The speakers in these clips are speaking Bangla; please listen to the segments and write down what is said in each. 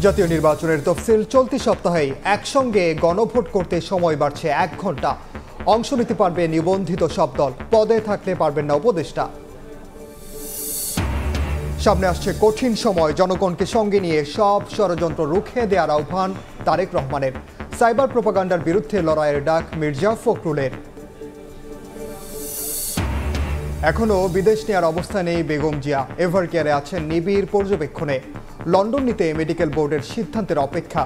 জাতীয় নির্বাচনের তফসিল চলতি সপ্তাহেই একসঙ্গে গণভোট করতে সময় বাড়ছে 1 ঘন্টা। অংশ নিতে পারবে নিবন্ধিত সব দল, পদে থাকতে পারবেন না উপদেষ্টা। সামনে আসছে কঠিন সময়, জনগণকে সঙ্গে নিয়ে সব ষড়যন্ত্র রুখে দেওয়ার আহ্বান তারেক রহমানের। সাইবার প্রোপাগান্ডার বিরুদ্ধে লড়াইয়ের ডাক মির্জা ফখরুলের। এখনও বিদেশ নেওয়ার অবস্থা নেই বেগম জিয়া, এভার কেয়ারে আছেন নিবিড় পর্যবেক্ষণে। লন্ডন নিতে মেডিকেল বোর্ডের সিদ্ধান্তের অপেক্ষা,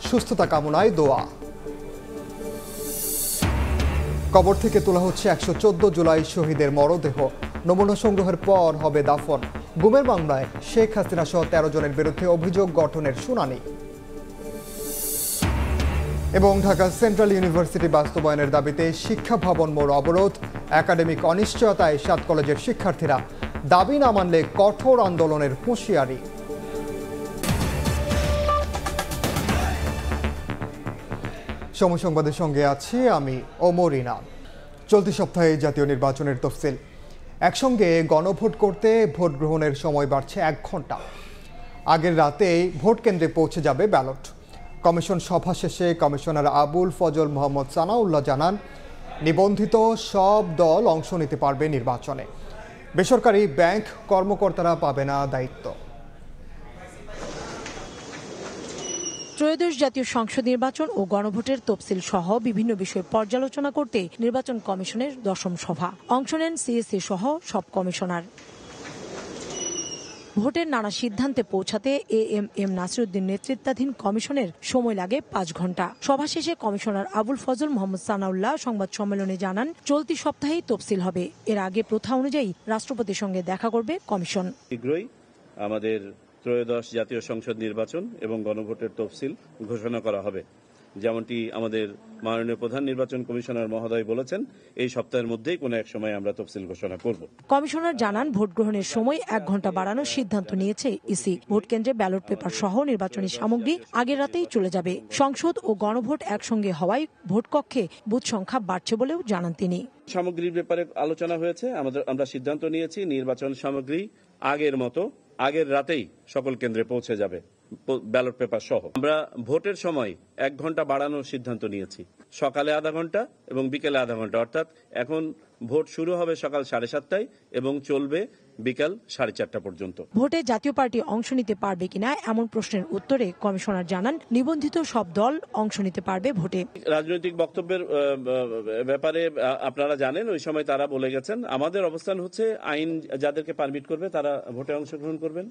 সুস্থতা কামনায় দোয়া। কবর থেকে তোলা হচ্ছে 114 জুলাই শহীদের মরদেহ। নমুনা সংগ্রহের পর হবে দাফন। গুমের মামলায় শেখ হাসিনা সহ 13 জনের বিরুদ্ধে অভিযোগ গঠনের শুনানি। এবং ঢাকা সেন্ট্রাল ইউনিভার্সিটি বাস্তবায়নের দাবিতে শিক্ষা ভবন মোড় অবরোধ, একাডেমিক অনিশ্চয়তায় 7 কলেজের শিক্ষার্থীরা। দাবি না মানলে কঠোর আন্দোলনের হুঁশিয়ারি। সময় সংবাদের সঙ্গে আছি আমি ওমর ইনাম। চলতি সপ্তাহে জাতীয় নির্বাচনের তফসিল। একসঙ্গে গণভোট করতে ভোট গ্রহণের সময় বাড়ছে 1 ঘন্টা। আগের রাতেই ভোট কেন্দ্রে পৌঁছে যাবে ব্যালট। কমিশন সভা শেষে কমিশনার আবুল ফজল মোহাম্মদ সানাউল্লাহ জানান, নিবন্ধিত সব দল অংশ নিতে পারবে নির্বাচনে। বেসরকারি ব্যাংক কর্মকর্তারা পাবে না দায়িত্ব। ত্রয়োদশ জাতীয় সংসদ নির্বাচন ও গণভোটের তফসিল সহ বিভিন্ন বিষয় পর্যালোচনা করতে নির্বাচন কমিশনের 10ম সভা। অংশ নেন সিএসি সহ সব কমিশনার। ভোটের নানা সিদ্ধান্তে পৌঁছাতে এএমএম নাসিরউদ্দিন নেতৃত্বাধীন কমিশনের সময় লাগে 5 ঘন্টা। সভা শেষে কমিশনার আবুল ফজল মোহাম্মদ সানাউল্লাহ সংবাদ সম্মেলনে জানান, চলতি সপ্তাহেই তফসিল হবে। এর আগে প্রথা অনুযায়ী রাষ্ট্রপতির সঙ্গে দেখা করবে কমিশন। শীঘ্রই আমাদের ত্রয়োদশ জাতীয় সংসদ নির্বাচন এবং গণভোটের তফসিল ঘোষণা করা হবে। যেমনটি আমাদের মাননীয় প্রধান নির্বাচন কমিশনার মহোদয় বলেছেন, এই সপ্তাহের মধ্যেই কোনো এক সময় আমরা তফসিল ঘোষণা করব। কমিশনার জানান, ভোট গ্রহণের সময় 1 ঘন্টা বাড়ানোর সিদ্ধান্ত নিয়েছে ইসি। ভোট কেন্দ্রে ব্যালট পেপার সহ নির্বাচনী সামগ্রী আগের রাতেই চলে যাবে। সংসদ ও গণভোট একসঙ্গে হওয়ায় ভোট কক্ষে বুথ সংখ্যা বাড়ছে বলেও জানান তিনি। সামগ্রীর ব্যাপারে আলোচনা হয়েছে, আমরা সিদ্ধান্ত নিয়েছি নির্বাচন সামগ্রী আগের মতো আগের রাতেই সকল কেন্দ্রে পৌঁছে যাবে, ব্যালট পেপার সহ। আমরা ভোটের সময় 1 ঘন্টা বাড়ানোর সিদ্ধান্ত নিয়েছি, সকালে আধা ঘন্টা এবং বিকেলে আধা ঘন্টা। অর্থাৎ এখন ভোট শুরু হবে সকাল 7:30টায় এবং চলবে বিকাল 4:30 পর্যন্ত। ভোটে জাতীয় পার্টি অংশ নিতে পারবে কিনা এমন প্রশ্নের উত্তরে কমিশনার জানান, নিবন্ধিত সব দল অংশ নিতে পারবে ভোটে। রাজনৈতিক বক্তব্যের ব্যাপারে আপনারা জানেন, ওই সময় তারা বলে গেছেন, আমাদের অবস্থান হচ্ছে আইন যাদেরকে পারমিট করবে তারা ভোটে অংশগ্রহণ করবেন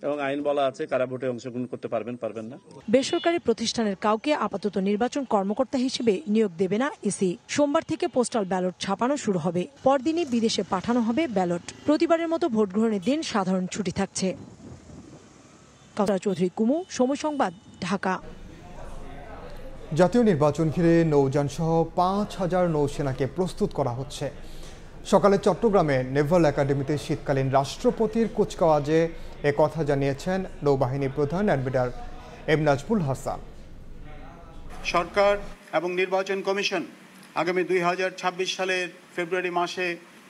এবং আইন বলা আছে কারা ভোটে অংশগ্রহণ করতে পারবেন না। বেসরকারি প্রতিষ্ঠানের কাউকে আপাতত নির্বাচন কর্মকর্তা হিসেবে নিয়োগ দেবে না ইসি। সোমবার থেকে পোস্টাল ব্যালট ছাপানো শুরু হবে। পরদিনই বিদেশে পাঠানো হবে ব্যালট। প্রতিবারের মতো ভোট গ্রহণের দিন সাধারণ ছুটি থাকছে। কাউসার চৌধুরী কুমু, সময় সংবাদ, ঢাকা। জাতীয় নির্বাচন ঘিরে নৌযান সহ 5000 নৌসেনাকে প্রস্তুত করা হচ্ছে। সকালে চট্টগ্রামে নেভাল একাডেমিতে শীতকালীন রাষ্ট্রপতির কুচকাওয়াজে একথা জানিয়েছেন নৌবাহিনী প্রধান অ্যাডমিরাল এম নাজমুল হাসান। সরকার এবং নির্বাচন কমিশন আগামী 2026 সালের ফেব্রুয়ারি মাসে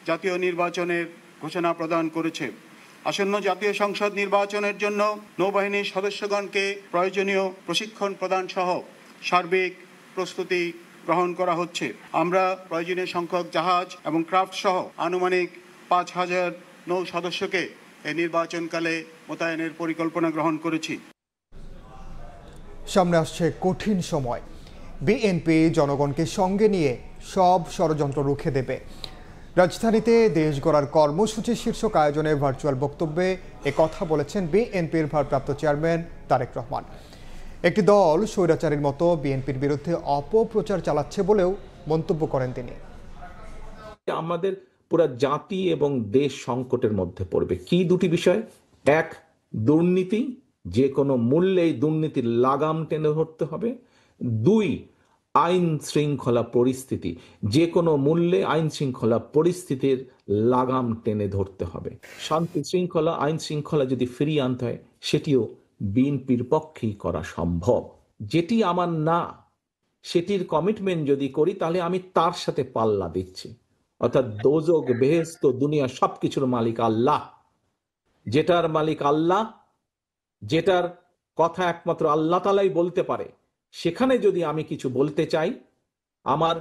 জাতীয় নির্বাচনের ঘোষণা প্রদান করেছে। আসন্ন জাতীয় সংসদ নির্বাচনের জন্য নৌবাহিনীর সদস্যগণকে প্রয়োজনীয় প্রশিক্ষণ প্রদান সহ সার্বিক প্রস্তুতি গ্রহণ করা হচ্ছে। আমরা প্রয়োজনীয় সংখ্যক জাহাজ এবং ক্রাফট সহ আনুমানিক 5000 নৌ সদস্যকে এই নির্বাচনকালে মোতায়েনের পরিকল্পনা গ্রহণ করেছি। সামনে আসছে কঠিন সময়, বিএনপি জনগণকে সঙ্গে নিয়ে সব ষড়যন্ত্র রুখে দেবে। রাজধানীতে দেশ গড়ার কর্মসূচি শীর্ষক আয়োজনে ভার্চুয়াল বক্তব্যে একথা বলেছেন বিএনপির ভারপ্রাপ্ত চেয়ারম্যান তারেক রহমান। একটি দল স্বৈরাচারীর মতো বিএনপির বিরুদ্ধে অপপ্রচার চালাচ্ছে বলেও মন্তব্য করেন তিনি। আমাদের পুরা জাতি এবং দেশ সংকটের মধ্যে পড়বে। কি দুটি বিষয়? এক, দুর্নীতি, যে কোনো মূল্যে দুর্নীতির লাগাম টেনে ধরতে হবে। 2, আইন শৃঙ্খলা পরিস্থিতি, যে কোনো মূল্যে আইন শৃঙ্খলা পরিস্থিতির লাগাম টেনে ধরতে হবে। শান্তি শৃঙ্খলা, আইন শৃঙ্খলা যদি ফিরিয়ে আনতে হয়, সেটিও বিএনপির পক্ষেই করা সম্ভব। যেটি আমার না, সেটির কমিটমেন্ট যদি করি, তাহলে আমি তার সাথে পাল্লা দিচ্ছি। অর্থাৎ দোজক, বেহেশত, দুনিয়া সবকিছুর মালিক আল্লাহ। যেটার মালিক আল্লাহ, যেটার কথা একমাত্র আল্লাহ তাআলাই বলতে পারে, সেখানে যদি আমি কিছু বলতে চাই, আমার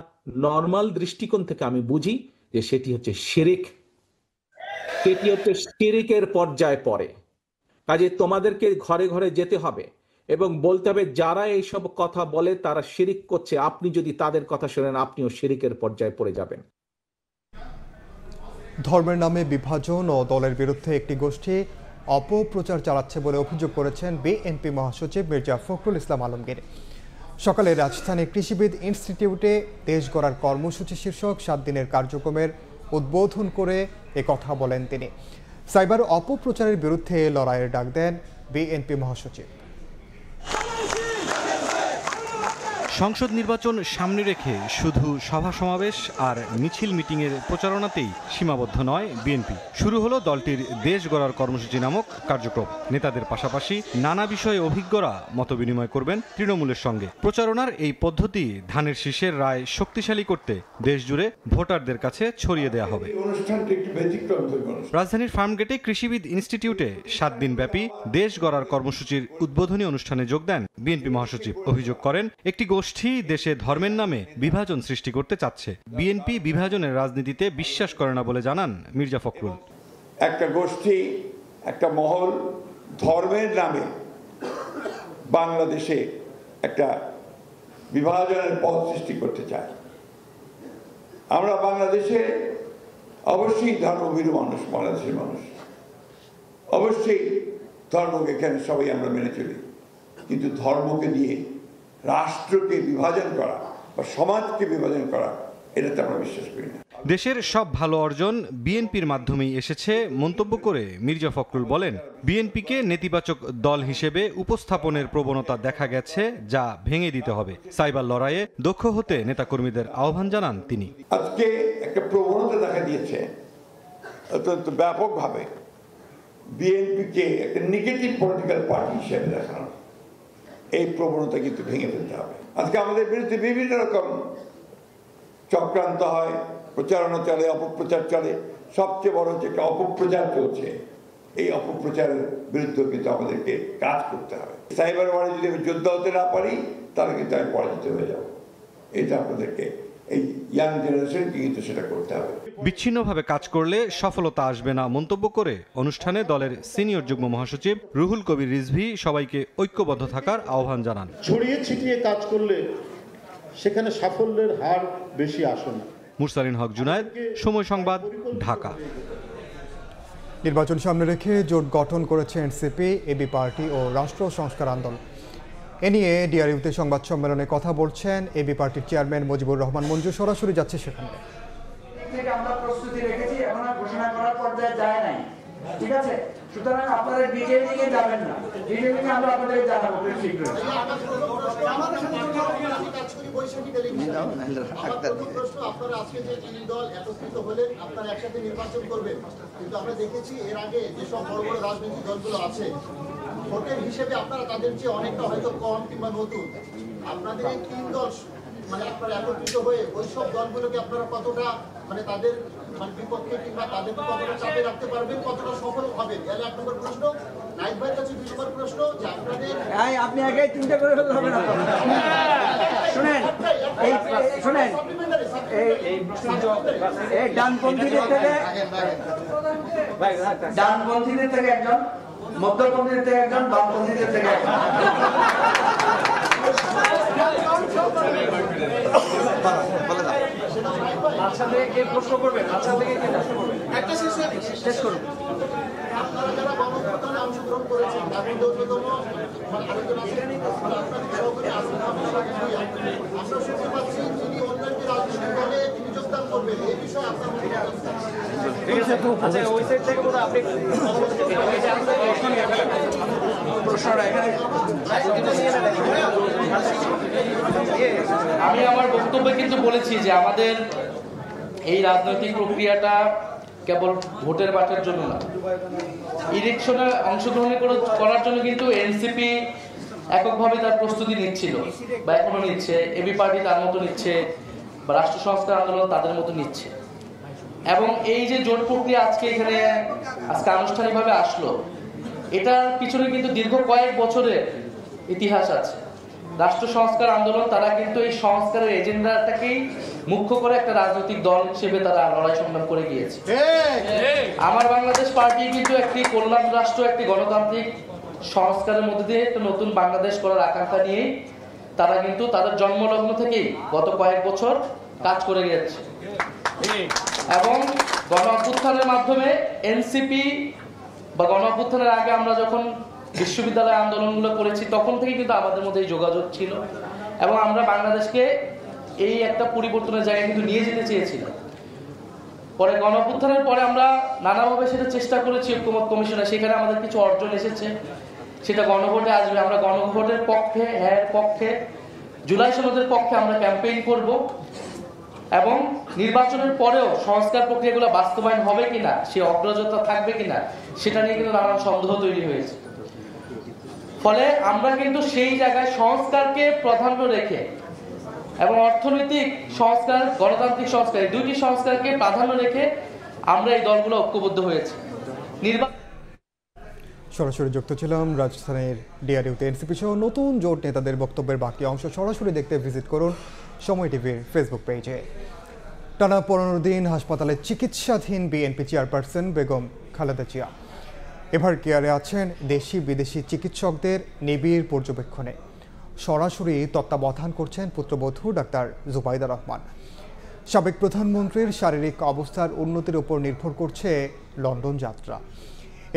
নর্মাল দৃষ্টিকোণ থেকে আমি বুঝি যে সেটি হচ্ছে শিরক, সেটি হচ্ছে শিরকের পর্যায়ে পড়ে। কাজে তোমাদেরকে ঘরে ঘরে যেতে হবে এবং বলতে হবে যারা এইসব কথা বলে তারা শিরিক করছে, আপনি যদি তাদের কথা শোনেন আপনিও শিরিকের পর্যায়ে পড়ে যাবেন। ধর্মের নামে বিভাজন ও দলের বিরুদ্ধে একটি গোষ্ঠী অপপ্রচার চালাচ্ছে বলে অভিযোগ করেছেন বিএনপি মহাসচিব মির্জা ফখরুল ইসলাম আলমগীর। সকালে রাজধানী কৃষিবিদ ইনস্টিটিউটে দেশ গড়ার কর্মসূচি শীর্ষক 7 দিনের কার্যক্রমের উদ্বোধন করে কথা বলেন তিনি। সাইবার অপপ্রচারের বিরুদ্ধে লড়াইয়ের ডাক দেন বিএনপি মহাসচিব। সংসদ নির্বাচন সামনে রেখে শুধু সভা সমাবেশ আর মিছিল মিটিংয়ের প্রচারণাতেই সীমাবদ্ধ নয় বিএনপি। শুরু হলো দলটির দেশ গড়ার কর্মসূচি নামক কার্যক্রম। নেতাদের পাশাপাশি নানা বিষয়ে অভিজ্ঞরা মতবিনিময় করবেন তৃণমূলের সঙ্গে। প্রচারণার এই পদ্ধতি ধানের শীষের রায় শক্তিশালী করতে দেশজুড়ে ভোটারদের কাছে ছড়িয়ে দেওয়া হবে। রাজধানীর ফার্মগেটে কৃষিবিদ ইনস্টিটিউটে 7 দিনব্যাপী দেশ গড়ার কর্মসূচির উদ্বোধনী অনুষ্ঠানে যোগ দেন বিএনপি মহাসচিব। অভিযোগ করেন একটি গোষ্ঠী দেশে ধর্মের নামে বিভাজন সৃষ্টি করতে চাচ্ছে। বিএনপি বিভাজনের রাজনীতিতে বিশ্বাস করে না বলে জানান মির্জা ফখরুল। একটা গোষ্ঠী, একটা মহল ধর্মের নামে বাংলাদেশে একটা বিভাজনের পথ সৃষ্টি করতে চায়। আমরা বাংলাদেশে অবশ্যই ধর্মভীরু মানুষ, বাংলাদেশের মানুষ অবশ্যই ধর্মকে এখানে সবাই আমরা মেনে চলি, কিন্তু ধর্মকে দিয়ে রাষ্ট্রকে বিভাজন করা বা সমাজকে বিভাজন করা, এটাতে আমরা বিশ্বাস করি না। দেশের সব ভালো অর্জন বিএনপির মাধ্যমেই এসেছে মন্তব্য করে মির্জা ফখরুল বলেন, বিএনপিকে নেতিবাচক দল হিসেবে উপস্থাপনের প্রবণতা দেখা গেছে, যা ভেঙে দিতে হবে। সাইবার লড়াইয়ে দক্ষ হতে নেতাকর্মীদের আহ্বান জানান তিনি। আজকে একটা প্রবণতা দেখা দিয়েছে অত্যন্ত ব্যাপকভাবে বিএনপিকে একটা নেগেটিভ পলিটিক্যাল পার্টি হিসেবে দেখানো। এই প্রবণতা কিন্তু ভেঙে ফেলতে হবে। আজকে আমাদের বিরুদ্ধে বিভিন্ন রকম চক্রান্ত হয়, প্রচারণা চলে, অপপ্রচার চলে। সবচেয়ে বড় হচ্ছে একটা অপপ্রচার চলছে। এই অপপ্রচারের বিরুদ্ধে কিন্তু আমাদেরকে কাজ করতে হবে। সাইবার ওয়ারে যদি আমি যোদ্ধা হতে না পারি, তাহলে কিন্তু আমি পরাজিত হয়ে যাব। এটা আপনাদেরকে, এই ইয়াং জেনারেশনকে কিন্তু সেটা করতে হবে। বিচ্ছিন্নভাবে কাজ করলে সফলতা আসবে না মন্তব্য করে অনুষ্ঠানে দলের সিনিয়র যুগ্ম মহাসচিব রুহুল কবির রিজভী সবাইকে ঐক্যবদ্ধ থাকার আহ্বান জানান। ছড়িয়ে ছিটিয়ে কাজ করলে সেখানে সাফল্যের হার বেশি আসে না। মুরসালিন হক জুনায়েদ, সময় সংবাদ, ঢাকা। নির্বাচন সামনে রেখে জোট গঠন করেছে এনসিপি, এবি পার্টি ও রাষ্ট্র সংস্কার আন্দোলন। এ নিয়ে ডিআরইউতে সংবাদ সম্মেলনে কথা বলছেন এবি পার্টির চেয়ারম্যান মুজিবুর রহমান মঞ্জু। সরাসরি যাচ্ছে সেখানে। আমরা প্রস্তুতি রেখেছি, এখন আর ঘোষণা করার পর্যায়ে যায় নাই, ঠিক আছে? সুতরাং আপনারা ডিটেইলিং এ যাবেন না, ডিটেইলিং এ আমরা আপনাদের জানাবো খুব শীঘ্রই। আপনারা আজকে যে তিন দল একত্রিত হলেন, আপনারা একসাথে নির্বাচন করবেন, কিন্তু আমরা দেখেছি এর আগে যেসব বড় বড় রাজনৈতিক দলগুলো আছে, ভোটের হিসেবে আপনারা তাদের চেয়ে অনেকটা হয়তো কম কিংবা নতুন। আপনাদের এই তিন দল মানে আপনারা একত্রিত হয়ে ওই সব দলগুলোকে আপনারা কতটা মানে তাদের মানে বিপক্ষে কিংবা তাদেরকে কতটা চাপে রাখতে পারবেন, কতটা সফল হবেন? এর 1 নম্বর প্রশ্ন। নাইট ভাইয়ের কাছে 2 নম্বর প্রশ্ন যে আপনাদের আপনি আগে তিনটা করে ফেলতে হবে না। শুনেন, শুনেন, এই ডানপন্থীদের থেকে একজন, মধ্যপন্থীদের থেকে একজন, বামপন্থীদের থেকে একজন। আপনারা যারা গণঅভ্যুত্থানে অংশগ্রহণ করেছেন, তার মধ্যে অন্যতম আরেকজন আছেন আপনাদের সহকারী আসিফ মাহমুদ ভূঁইয়া। আমরা শুনতে পাচ্ছি তিনি অন্য একটি রাজনৈতিক দলে তিনি যোগদান করবেন, এই বিষয়ে আপনার আমি আমার বক্তব্যে কিন্তু বলেছি যে আমাদের এই রাজনৈতিক প্রক্রিয়াটা কেবল ভোটের বাটের জন্য না, ইলেকশনে অংশগ্রহণ করার জন্য কিন্তু এনসিপি এককভাবে তার প্রস্তুতি নিচ্ছিল বা এখনো নিচ্ছে, এবি পার্টি তার মতো নিচ্ছে, বা রাষ্ট্র সংস্কার আন্দোলন তাদের মতো নিচ্ছে। এবং এই যে জোট প্রক্রিয়া আজকে আজকে আনুষ্ঠানিকভাবে আসলো, এটার পিছনে কিন্তু দীর্ঘ কয়েক বছরের ইতিহাস আছে। রাষ্ট্র সংস্কার আন্দোলন তারা কিন্তু এই সংস্কারের এজেন্ডাটাকেই মুখ্য করে একটা রাজনৈতিক দল হিসেবে তারা লড়াই সংগ্রাম করে গিয়েছে। আমার বাংলাদেশ পার্টি কিন্তু একটি কল্যাণ রাষ্ট্র, একটি গণতান্ত্রিক সংস্কারের মধ্যে দিয়ে একটা নতুন বাংলাদেশ করার আকাঙ্ক্ষা নিয়ে তারা কিন্তু তাদের জন্মলগ্ন থেকেই গত কয়েক বছর কাজ করে গিয়েছে। এবং গণ অভ্যুত্থানের মাধ্যমে এনসিপি বা গণ অভ্যুত্থানের আগে আমরা যখন বিশ্ববিদ্যালয় আন্দোলনগুলো করেছি তখন থেকে কিন্তু আমাদের মধ্যে এই যোগাযোগ ছিল এবং আমরা বাংলাদেশকে এই একটা পরিবর্তনের জায়গায় কিন্তু নিয়ে যেতে চেয়েছিলাম। পরে গণ অভ্যুত্থানের পরে আমরা নানাভাবে সেটা চেষ্টা করেছি ঐক্যমত্য কমিশনে, সেখানে আমাদের কিছু অর্জন এসেছে, সেটা গণভোটে আসবে। আমরা গণভোটের পক্ষে, হ্যাঁ পক্ষে, জুলাই সনদের পক্ষে আমরা ক্যাম্পেইন করব এবং নির্বাচনের পরেও সংস্কার প্রক্রিয়াগুলো বাস্তবায়ন হবে কিনা, সে অগ্রযাত্রা থাকবে কিনা, সেটা নিয়ে কিন্তু নানান সন্দেহ তৈরি হয়েছে। ফলে আমরা কিন্তু সেই জায়গায় সংস্কারকে প্রাধান্য রেখে এবং অর্থনৈতিক সংস্কার, গণতান্ত্রিক সংস্কার, এই দুইটি সংস্কারকে প্রাধান্য রেখে আমরা এই দলগুলো ঐক্যবদ্ধ হয়েছে। সরাসরি যুক্ত ছিলাম রাজধানীর ডিআরইউতে। এনসিপি সহ নতুন জোট নেতাদের বক্তব্যের বাকি অংশ সরাসরি দেখতে ভিজিট করুন সময় টিভির ফেসবুক পেজে। টানা 15 দিন হাসপাতালে চিকিৎসাধীন BNP chairperson Begum Khaleda Zia ever কেয়ারে আছেন দেশি বিদেশি চিকিৎসকদের নিবিড় পর্যবেক্ষণে। সরাসরি তত্ত্বাবধান করছেন পুত্রবধূ ডাক্তার জুবাইদা রহমান। সাবেক প্রধানমন্ত্রীর শারীরিক অবস্থার উন্নতির উপর নির্ভর করছে লন্ডন যাত্রা।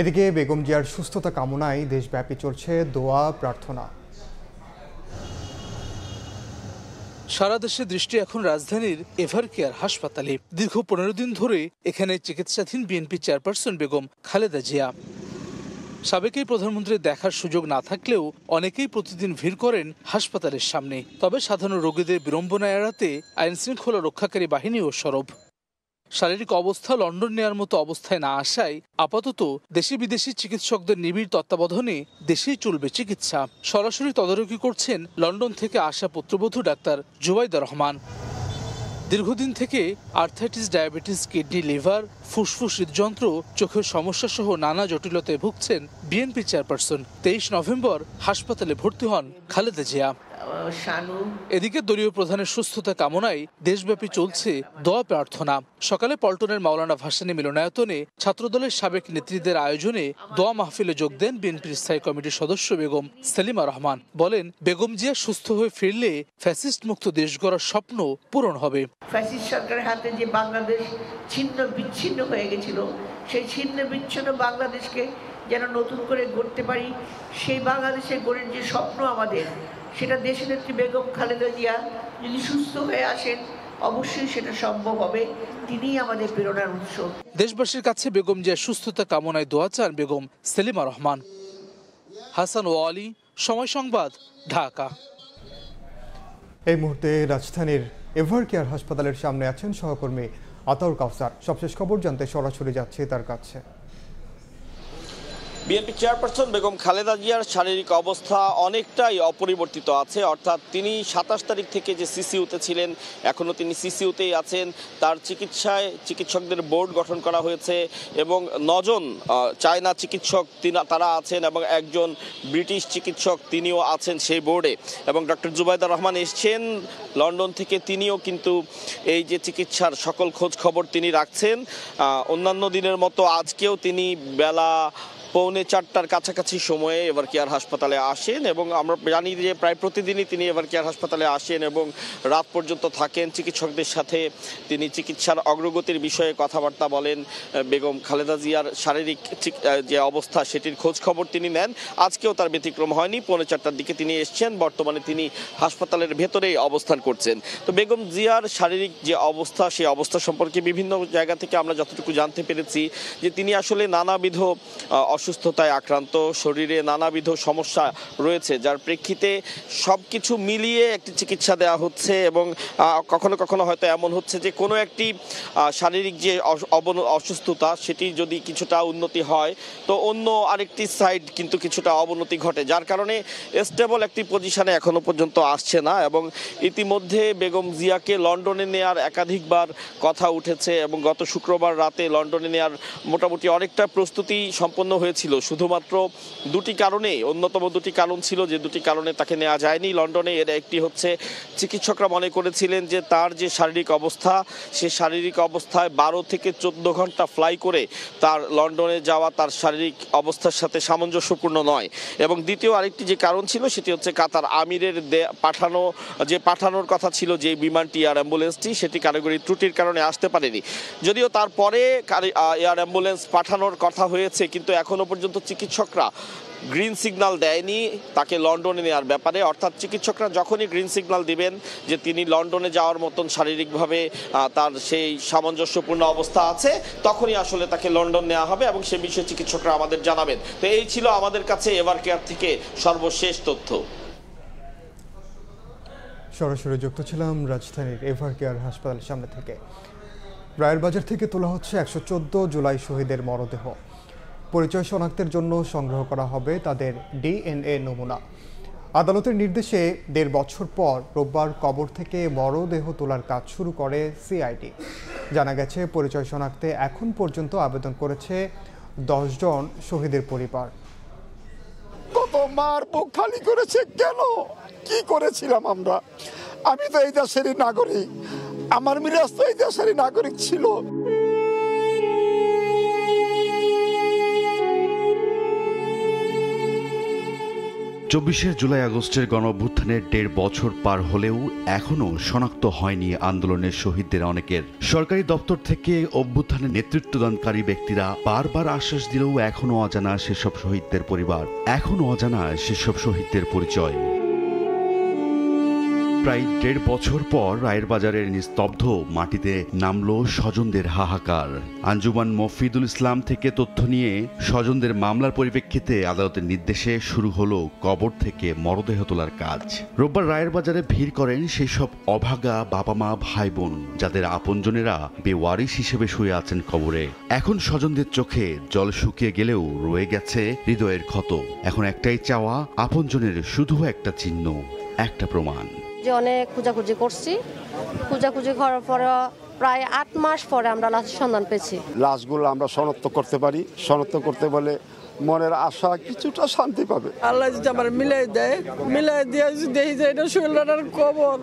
এদিকে বেগম জিয়ার সুস্থতা কামনায় দেশব্যাপী চলছে দোয়া প্রার্থনা। সারা দেশের দৃষ্টি এখন রাজধানীর এভার কেয়ার হাসপাতালে। দীর্ঘ 15 দিন ধরে এখানে চিকিৎসাধীন বিএনপি চেয়ারপারসন বেগম খালেদা জিয়া। সাবেক প্রধানমন্ত্রীর দেখার সুযোগ না থাকলেও অনেকেই প্রতিদিন ভিড় করেন হাসপাতালের সামনে। তবে সাধারণ রোগীদের বিড়ম্বনা এড়াতে আইন শৃঙ্খলা রক্ষাকারী বাহিনীও সরব। শারীরিক অবস্থা লন্ডন নেয়ার মতো অবস্থায় না আসায় আপাতত দেশি বিদেশি চিকিৎসকদের নিবিড় তত্ত্বাবধানে দেশেই চলবে চিকিৎসা। সরাসরি তদারকি করছেন লন্ডন থেকে আসা পুত্রবধূ ডাক্তার জুবাইদা রহমান। দীর্ঘদিন থেকে আর্থাইটিস, ডায়াবেটিস, কিডনি, লিভার, ফুসফুস, হৃদযন্ত্র, চোখের সমস্যা সহ নানা জটিলতায় ভুগছেন বিএনপি চেয়ারপারসন। 23 নভেম্বর হাসপাতালে ভর্তি হন খালেদা জিয়া। এদিকে দলীয় প্রধানের সুস্থতা কামনায় দেশব্যাপী চলছে দোয়া প্রার্থনা। সকালে পল্টনের মাওলানা ভাসানী মিলনায়তনে ছাত্রদলের সাবেক নেতৃত্বের আয়োজনে দোয়া মাহফিলে যোগ দেন বিএনপির স্থায়ী কমিটির সদস্য বেগম সেলিমা রহমান। বলেন, বেগম জিয়া সুস্থ হয়ে ফিরলে ফ্যাসিস্ট মুক্ত দেশ গড়ার স্বপ্ন পূরণ হবে। ফ্যাসিস্ট সরকারের হাতে যে বাংলাদেশ ছিন্ন বিচ্ছিন্ন হয়ে গেছিল, সেই ছিন্ন বিচ্ছিন্ন বাংলাদেশকে যেন নতুন করে গড়তে পারি, সেই বাংলাদেশে গড়ের যে স্বপ্ন আমাদের, সেটা দেশনেত্রী বেগম খালেদা জিয়া যদি সুস্থ হয়ে আসেন অবশ্যই সেটা সম্ভব হবে। তিনিই আমাদের প্রেরণার উৎস। দেশবাসীর কাছে বেগম জিয়ার সুস্থতা কামনায় দোয়া চান বেগম সেলিমা রহমান। হাসান ওয়ালি, সময় সংবাদ, ঢাকা। এই মুহূর্তে রাজধানীর এভার কেয়ার হাসপাতালের সামনে আছেন সহকর্মী আতাউর কাউসার। সবশেষ খবর জানতে সরাসরি যাচ্ছে তার কাছে। বিএনপি চেয়ারপারসন বেগম খালেদা জিয়ার শারীরিক অবস্থা অনেকটাই অপরিবর্তিত আছে, অর্থাৎ তিনি 27 তারিখ থেকে যে সিসিইউতে ছিলেন এখনও তিনি সিসিইউতেই আছেন। তার চিকিৎসায় চিকিৎসকদের বোর্ড গঠন করা হয়েছে এবং 9 জন চায়না চিকিৎসক তারা আছেন এবং একজন ব্রিটিশ চিকিৎসক তিনিও আছেন সেই বোর্ডে। এবং ডক্টর জুবাইদা রহমান এসছেন লন্ডন থেকে, তিনিও কিন্তু এই যে চিকিৎসার সকল খোঁজ খবর তিনি রাখছেন। অন্যান্য দিনের মতো আজকেও তিনি বেলা 3:45 কাছাকাছি সময়ে এভার কেয়ার হাসপাতালে আসেন এবং আমরা জানি যে প্রায় প্রতিদিনই তিনি এভার কেয়ার হাসপাতালে আসেন এবং রাত পর্যন্ত থাকেন। চিকিৎসকদের সাথে তিনি চিকিৎসার অগ্রগতির বিষয়ে কথাবার্তা বলেন। বেগম খালেদা জিয়ার শারীরিক যে অবস্থা সেটির খোঁজ খবর তিনি নেন। আজকেও তার ব্যতিক্রম হয়নি। 4:45 দিকে তিনি এসছেন। বর্তমানে তিনি হাসপাতালের ভেতরেই অবস্থান করছেন। তো বেগম জিয়ার শারীরিক যে অবস্থা, সেই অবস্থা সম্পর্কে বিভিন্ন জায়গা থেকে আমরা যতটুকু জানতে পেরেছি যে তিনি আসলে নানাবিধ অসুস্থতায় আক্রান্ত, শরীরে নানাবিধ সমস্যা রয়েছে, যার প্রেক্ষিতে সব কিছু মিলিয়ে একটি চিকিৎসা দেওয়া হচ্ছে এবং কখনো কখনো হয়তো এমন হচ্ছে যে কোনো একটি শারীরিক যে অসুস্থতা সেটি যদি কিছুটা উন্নতি হয় তো অন্য আরেকটি সাইড কিন্তু কিছুটা অবনতি ঘটে, যার কারণে স্টেবল একটি পজিশনে এখনো পর্যন্ত আসছে না। এবং ইতিমধ্যে বেগম জিয়াকে লন্ডনে নেয়ার একাধিকবার কথা উঠেছে এবং গত শুক্রবার রাতে লন্ডনে নেয়ার মোটামুটি অনেকটা প্রস্তুতি সম্পন্ন হয়েছে হয়েছিল শুধুমাত্র দুটি কারণে, অন্যতম দুটি কারণ ছিল যে দুটি কারণে তাকে নেওয়া যায়নি লন্ডনে। এর একটি হচ্ছে চিকিৎসকরা মনে করেছিলেন যে তার যে শারীরিক অবস্থা, সে শারীরিক অবস্থায় 12 থেকে 14 ঘন্টা ফ্লাই করে তার লন্ডনে যাওয়া তার শারীরিক অবস্থার সাথে সামঞ্জস্যপূর্ণ নয়। এবং দ্বিতীয় আরেকটি যে কারণ ছিল সেটি হচ্ছে কাতার আমিরের পাঠানোর কথা ছিল যে বিমানটি এয়ার অ্যাম্বুলেন্সটি, সেটি কারিগরি ত্রুটির কারণে আসতে পারেনি। যদিও তারপরে এয়ার অ্যাম্বুলেন্স পাঠানোর কথা হয়েছে, কিন্তু এখনো পর্যন্ত চিকিৎসকরা গ্রিন সিগন্যাল দেয়নি তাকে লন্ডনে নেওয়ার ব্যাপারে। অর্থাৎ চিকিৎসকরা যখনই গ্রিন সিগন্যাল দিবেন যে তিনি লন্ডনে যাওয়ার মতন শারীরিকভাবে তার সেই সামঞ্জস্যপূর্ণ অবস্থা আছে, তখনই আসলে তাকে লন্ডন নেওয়া হবে এবং সে বিষয়ে চিকিৎসকরা আমাদের জানাবেন। তো এই ছিল আমাদের কাছে এভারকেয়ার থেকে সর্বশেষ তথ্য। সরাসরি যুক্ত ছিলাম রাজধানীর এভারকেয়ার হাসপাতালের সামনে থেকে। রায়ের বাজার থেকে তোলা হচ্ছে 114 জুলাই শহীদের মরদেহ। পরিচয় শনাক্তের জন্য সংগ্রহ করা হবে তাদের ডিএনএ নমুনা। আদালতের নির্দেশে 1.5 বছর পর রোববার কবর থেকে মরদেহ তোলার কাজ শুরু করে সিআইডি। জানা গেছে পরিচয় শনাক্তে এখন পর্যন্ত আবেদন করেছে 10 জন শহীদের পরিবার। কত মার বুক খালি করেছে, কেন কি করেছিলাম আমরা? আমি তো এই দেশেরই নাগরিক, আমার মিরাজ তো এই দেশেরই নাগরিক ছিল। 24 জুলাই আগস্টের গণঅভ্যুত্থানের 1.5 বছর পার হলেও এখনও শনাক্ত হয়নি আন্দোলনের শহীদদের অনেকের। সরকারি দপ্তর থেকে অভ্যুত্থানের নেতৃত্বদানকারী ব্যক্তিরা বারবার আশ্বাস দিলেও এখনও অজানা সেসব শহীদদের পরিবার, এখনও অজানা সেসব শহীদদের পরিচয়। প্রায় 1.5 বছর পর রায়ের বাজারের নিস্তব্ধ মাটিতে নামলো স্বজনদের হাহাকার। আঞ্জুমান মফিদুল ইসলাম থেকে তথ্য নিয়ে স্বজনদের মামলার পরিপ্রেক্ষিতে আদালতের নির্দেশে শুরু হলো কবর থেকে মরদেহ তোলার কাজ। রোববার রায়ের বাজারে ভিড় করেন সেই সব অভাগা বাবা মা ভাই বোন যাদের আপনজনেরা বেওয়ারিশ হিসেবে শুয়ে আছেন কবরে। এখন স্বজনদের চোখে জল শুকিয়ে গেলেও রয়ে গেছে হৃদয়ের ক্ষত। এখন একটাই চাওয়া, আপনজনের শুধু একটা চিহ্ন, একটা প্রমাণ। যে অনেক খোঁজাখুঁজি করছি, খোঁজাখুঁজি করার পরে প্রায় 8 মাস পরে আমরা লাশের সন্ধান পেয়েছি। লাশগুলো আমরা শনাক্ত করতে পারি, শনাক্ত করতে বলে মনের আশা কিছুটা শান্তি পাবে। আল্লাহ যদি আমার মিলাই দেয়, মিলাই দিয়ে যদি দেখি যে এটা শৈলার কবর,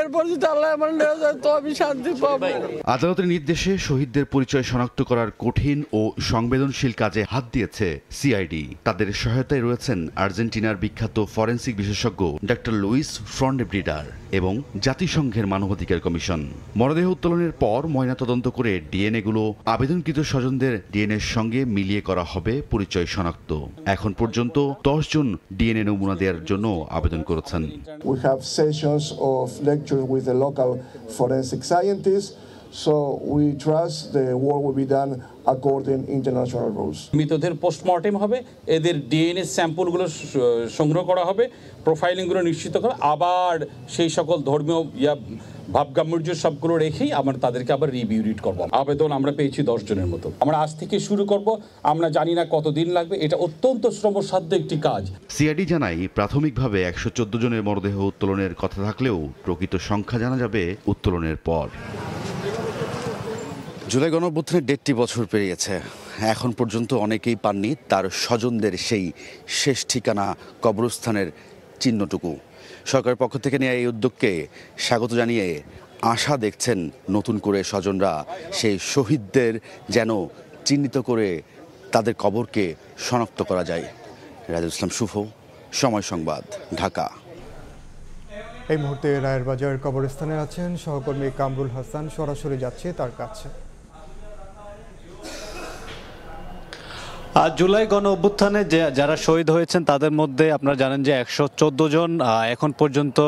এরপর যদি আল্লাহ আমার নিয়ে যায় তো আমি শান্তি পাবো। আদালতের নির্দেশে শহীদদের পরিচয় শনাক্ত করার কঠিন ও সংবেদনশীল কাজে হাত দিয়েছে সিআইডি। তাদের সহায়তায় রয়েছেন আর্জেন্টিনার বিখ্যাত ফরেনসিক বিশেষজ্ঞ ডক্টর লুইস ফ্রন্ডেব্রিডার এবং জাতিসংঘের মানবাধিকার কমিশন। মরদেহ উত্তোলনের পর ময়নাতদন্ত করে ডিএনএগুলো আবেদনকৃত স্বজনদের ডিএনএর সঙ্গে মিলিয়ে করা হবে পরিচয় শনাক্ত। এখন পর্যন্ত 10 জন ডিএনএ নমুনা দেওয়ার জন্য আবেদন করেছেন। We have sessions of lectures with the local forensic scientists, so we trust the work will be done according international rules. মৃতদের পোস্টমর্টেম হবে, এদের ডিএনএ স্যাম্পলগুলো সংগ্রহ করা হবে, প্রোফাইলিংগুলো নিশ্চিত করা, আবার সেই সকল ধর্মীয় ভাবগাম্ভীর্য সবগুলো রেখেই আমরা তাদেরকে আবার রিভিউরিড করব। আবেদন আমরা পেয়েছি 10 জনের মতো। আমরা আজ থেকে শুরু করব, আমরা জানি না কতদিন লাগবে, এটা অত্যন্ত শ্রমসাধ্য একটি কাজ। সিআইডি জানাই প্রাথমিকভাবে 114 জনের মরদেহ উত্তোলনের কথা থাকলেও প্রকৃত সংখ্যা জানা যাবে উত্তোলনের পর। জুলাই গণঅভ্যুত্থানের 1.5 বছর পেরিয়েছে, এখন পর্যন্ত অনেকেই পাননি তার স্বজনদের সেই শেষ ঠিকানা কবরস্থানের চিহ্নটুকু। সরকারের পক্ষ থেকে নেওয়া এই উদ্যোগকে স্বাগত জানিয়ে আশা দেখছেন নতুন করে স্বজনরা সেই শহীদদের যেন চিহ্নিত করে তাদের কবরকে শনাক্ত করা যায়। রাজুল ইসলাম শুভ, সময় সংবাদ, ঢাকা। এই মুহূর্তে রায়ের বাজার কবরস্থানে আছেন সহকর্মী কামরুল হাসান, সরাসরি যাচ্ছে তার কাছে। জুলাই গণ অভ্যুত্থানে যারা শহীদ হয়েছেন তাদের মধ্যে আপনারা জানেন যে 114 জন এখন পর্যন্ত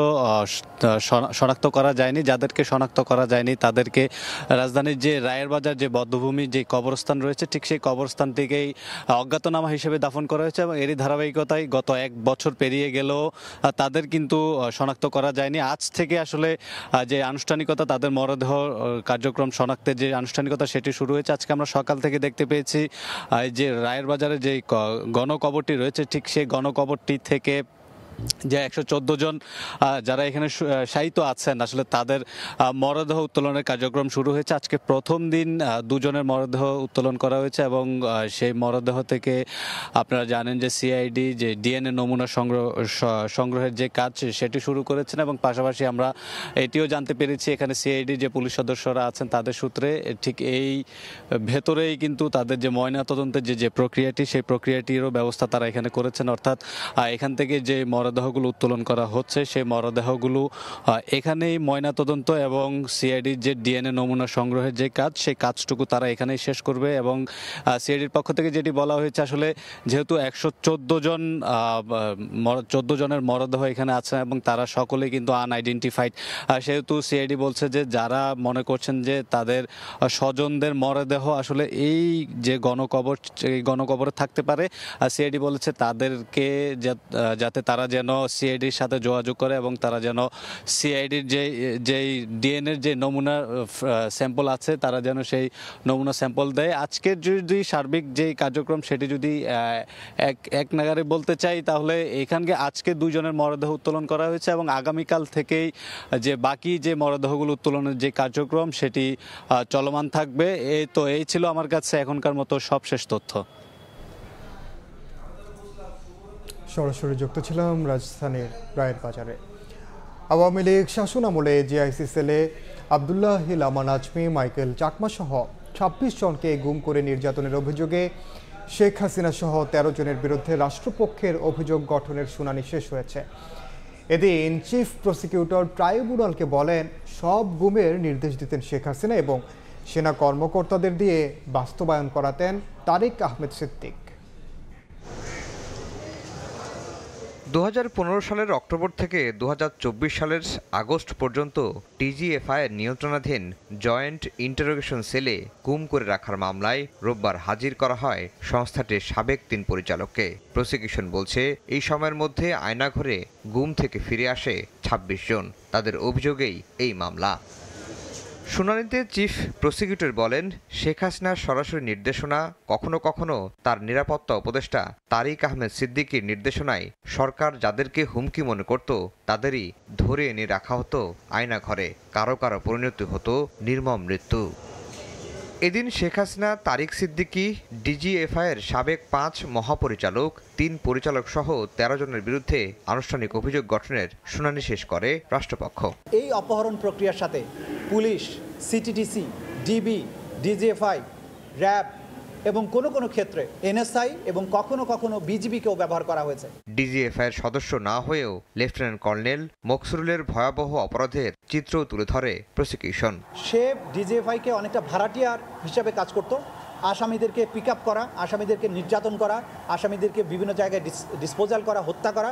শনাক্ত করা যায়নি। যাদেরকে শনাক্ত করা যায়নি তাদেরকে রাজধানীর যে রায়ের বাজার যে বধ্যভূমি যে কবরস্থান রয়েছে ঠিক সেই কবরস্থান থেকেই অজ্ঞাতনামা হিসেবে দাফন করা হয়েছে এবং এরই ধারাবাহিকতায় গত 1 বছর পেরিয়ে গেলেও তাদের কিন্তু শনাক্ত করা যায়নি। আজ থেকে আসলে যে আনুষ্ঠানিকতা, তাদের মরদেহ কার্যক্রম শনাক্তের যে আনুষ্ঠানিকতা সেটি শুরু হয়েছে। আজকে আমরা সকাল থেকে দেখতে পেয়েছি যে রায়ের বাজারে যে গণকবরটি রয়েছে ঠিক সেই গণকবরটি থেকে যে 114 জন যারা এখানে শায়িত আছেন আসলে তাদের মরদেহ উত্তোলনের কার্যক্রম শুরু হয়েছে। আজকে প্রথম দিন 2 জনের মরদেহ উত্তোলন করা হয়েছে এবং সেই মরদেহ থেকে আপনারা জানেন যে সিআইডি যে ডিএনএ নমুনা সংগ্রহের যে কাজ সেটি শুরু করেছেন এবং পাশাপাশি আমরা এটিও জানতে পেরেছি এখানে সিআইডি যে পুলিশ সদস্যরা আছেন তাদের সূত্রে ঠিক এই ভেতরেই কিন্তু তাদের যে ময়নাতদন্তের যে প্রক্রিয়াটি সেই প্রক্রিয়াটিরও ব্যবস্থা তারা এখানে করেছেন। অর্থাৎ এখান থেকে যে মরদেহগুলো উত্তোলন করা হচ্ছে সেই মরদেহগুলো এখানেই ময়নাতদন্ত এবং সিআইডির যে ডিএনএ নমুনা সংগ্রহের যে কাজ সেই কাজটুকু তারা এখানেই শেষ করবে। এবং সিআইডির পক্ষ থেকে যেটি বলা হয়েছে আসলে যেহেতু 114 জনের মরদেহ এখানে আছে এবং তারা সকলেই কিন্তু আনআইডেন্টিফাইড, সেহেতু সিআইডি বলছে যে যারা মনে করছেন যে তাদের স্বজনদের মরদেহ আসলে এই যে গণকবরে থাকতে পারে, সিআইডি বলেছে তাদেরকে যাতে তারা যেন সিআইডির সাথে যোগাযোগ করে এবং তারা যেন সিআইডির যেই ডিএনএর যে নমুনা স্যাম্পল আছে তারা যেন সেই নমুনা স্যাম্পল দেয়। আজকের যদি সার্বিক যে কার্যক্রম সেটি যদি এক নাগারে বলতে চাই তাহলে এখানকে আজকে 2 জনের মরদেহ উত্তোলন করা হয়েছে এবং আগামীকাল থেকেই যে বাকি যে মরদেহগুলো উত্তোলনের যে কার্যক্রম সেটি চলমান থাকবে। এই ছিল আমার কাছে এখনকার মতো সবশেষ তথ্য। সরাসরি যুক্ত ছিলাম রাজধানীর রায়ের বাজারে। আওয়ামী লীগ শাসন আমলে জিআইসি সেলে আব্দুল্লাহ হিল আমান আজমি, মাইকেল চাকমা সহ 26 জনকে গুম করে নির্যাতনের অভিযোগে শেখ হাসিনা সহ 13 জনের বিরুদ্ধে রাষ্ট্রপক্ষের অভিযোগ গঠনের শুনানি শেষ হয়েছে। এদিন চিফ প্রসিকিউটর ট্রাইব্যুনালকে বলেন সব গুমের নির্দেশ দিতেন শেখ হাসিনা এবং সেনা কর্মকর্তাদের দিয়ে বাস্তবায়ন করাতেন তারিক আহমেদ সিদ্দিক। 2015 সালের অক্টোবর থেকে 2024 সালের আগস্ট পর্যন্ত টিজিএফআইয়ের নিয়ন্ত্রণাধীন জয়েন্ট ইন্টারোগেশন সেলে গুম করে রাখার মামলায় রোববার হাজির করা হয় সংস্থাটির সাবেক 3 পরিচালককে। প্রসিকিউশন বলছে এই সময়ের মধ্যে আয়নাঘরে গুম থেকে ফিরে আসে 26 জন। তাদের অভিযোগেই এই মামলা। শুনানিতে চিফ প্রসিকিউটর বলেন শেখ হাসিনার সরাসরি নির্দেশনা, কখনো কখনো তার নিরাপত্তা উপদেষ্টা তারিক আহমেদ সিদ্দিকীর নির্দেশনায় সরকার যাদেরকে হুমকি মনে করত তাদেরই ধরে এনে রাখা হতো আয়নাঘরে। কারো কারো পরিণতি হতো নির্মম মৃত্যু। এদিন শেখ হাসিনা, তারিক সিদ্দিকী, ডিজিএফআইয়ের সাবেক 5 মহাপরিচালক, 3 পরিচালক সহ 13 জনের বিরুদ্ধে আনুষ্ঠানিক অভিযোগ গঠনের শুনানি শেষ করে রাষ্ট্রপক্ষ। এই অপহরণ প্রক্রিয়ার সাথে police, CTTC, DB, DGFI, RAB এবং কোনো ক্ষেত্রে এনএসআই এবং কখনো কখনো বিজিবিকেও ব্যবহার করা হয়েছে। ডিজিএফআইয়ের সদস্য না হয়েও লেফটেন্যান্ট কর্নেল মকসুরুলের ভয়াবহ অপরাধের চিত্রও তুলে ধরে প্রসিকিউশন। সে ডিজিএফআইকে অনেকটা ভাড়াটিয়ার হিসাবে কাজ করত। আসামিদেরকে পিক আপ করা, আসামিদেরকে নির্যাতন করা, আসামিদেরকে বিভিন্ন জায়গায় ডিসপোজাল করা, হত্যা করা,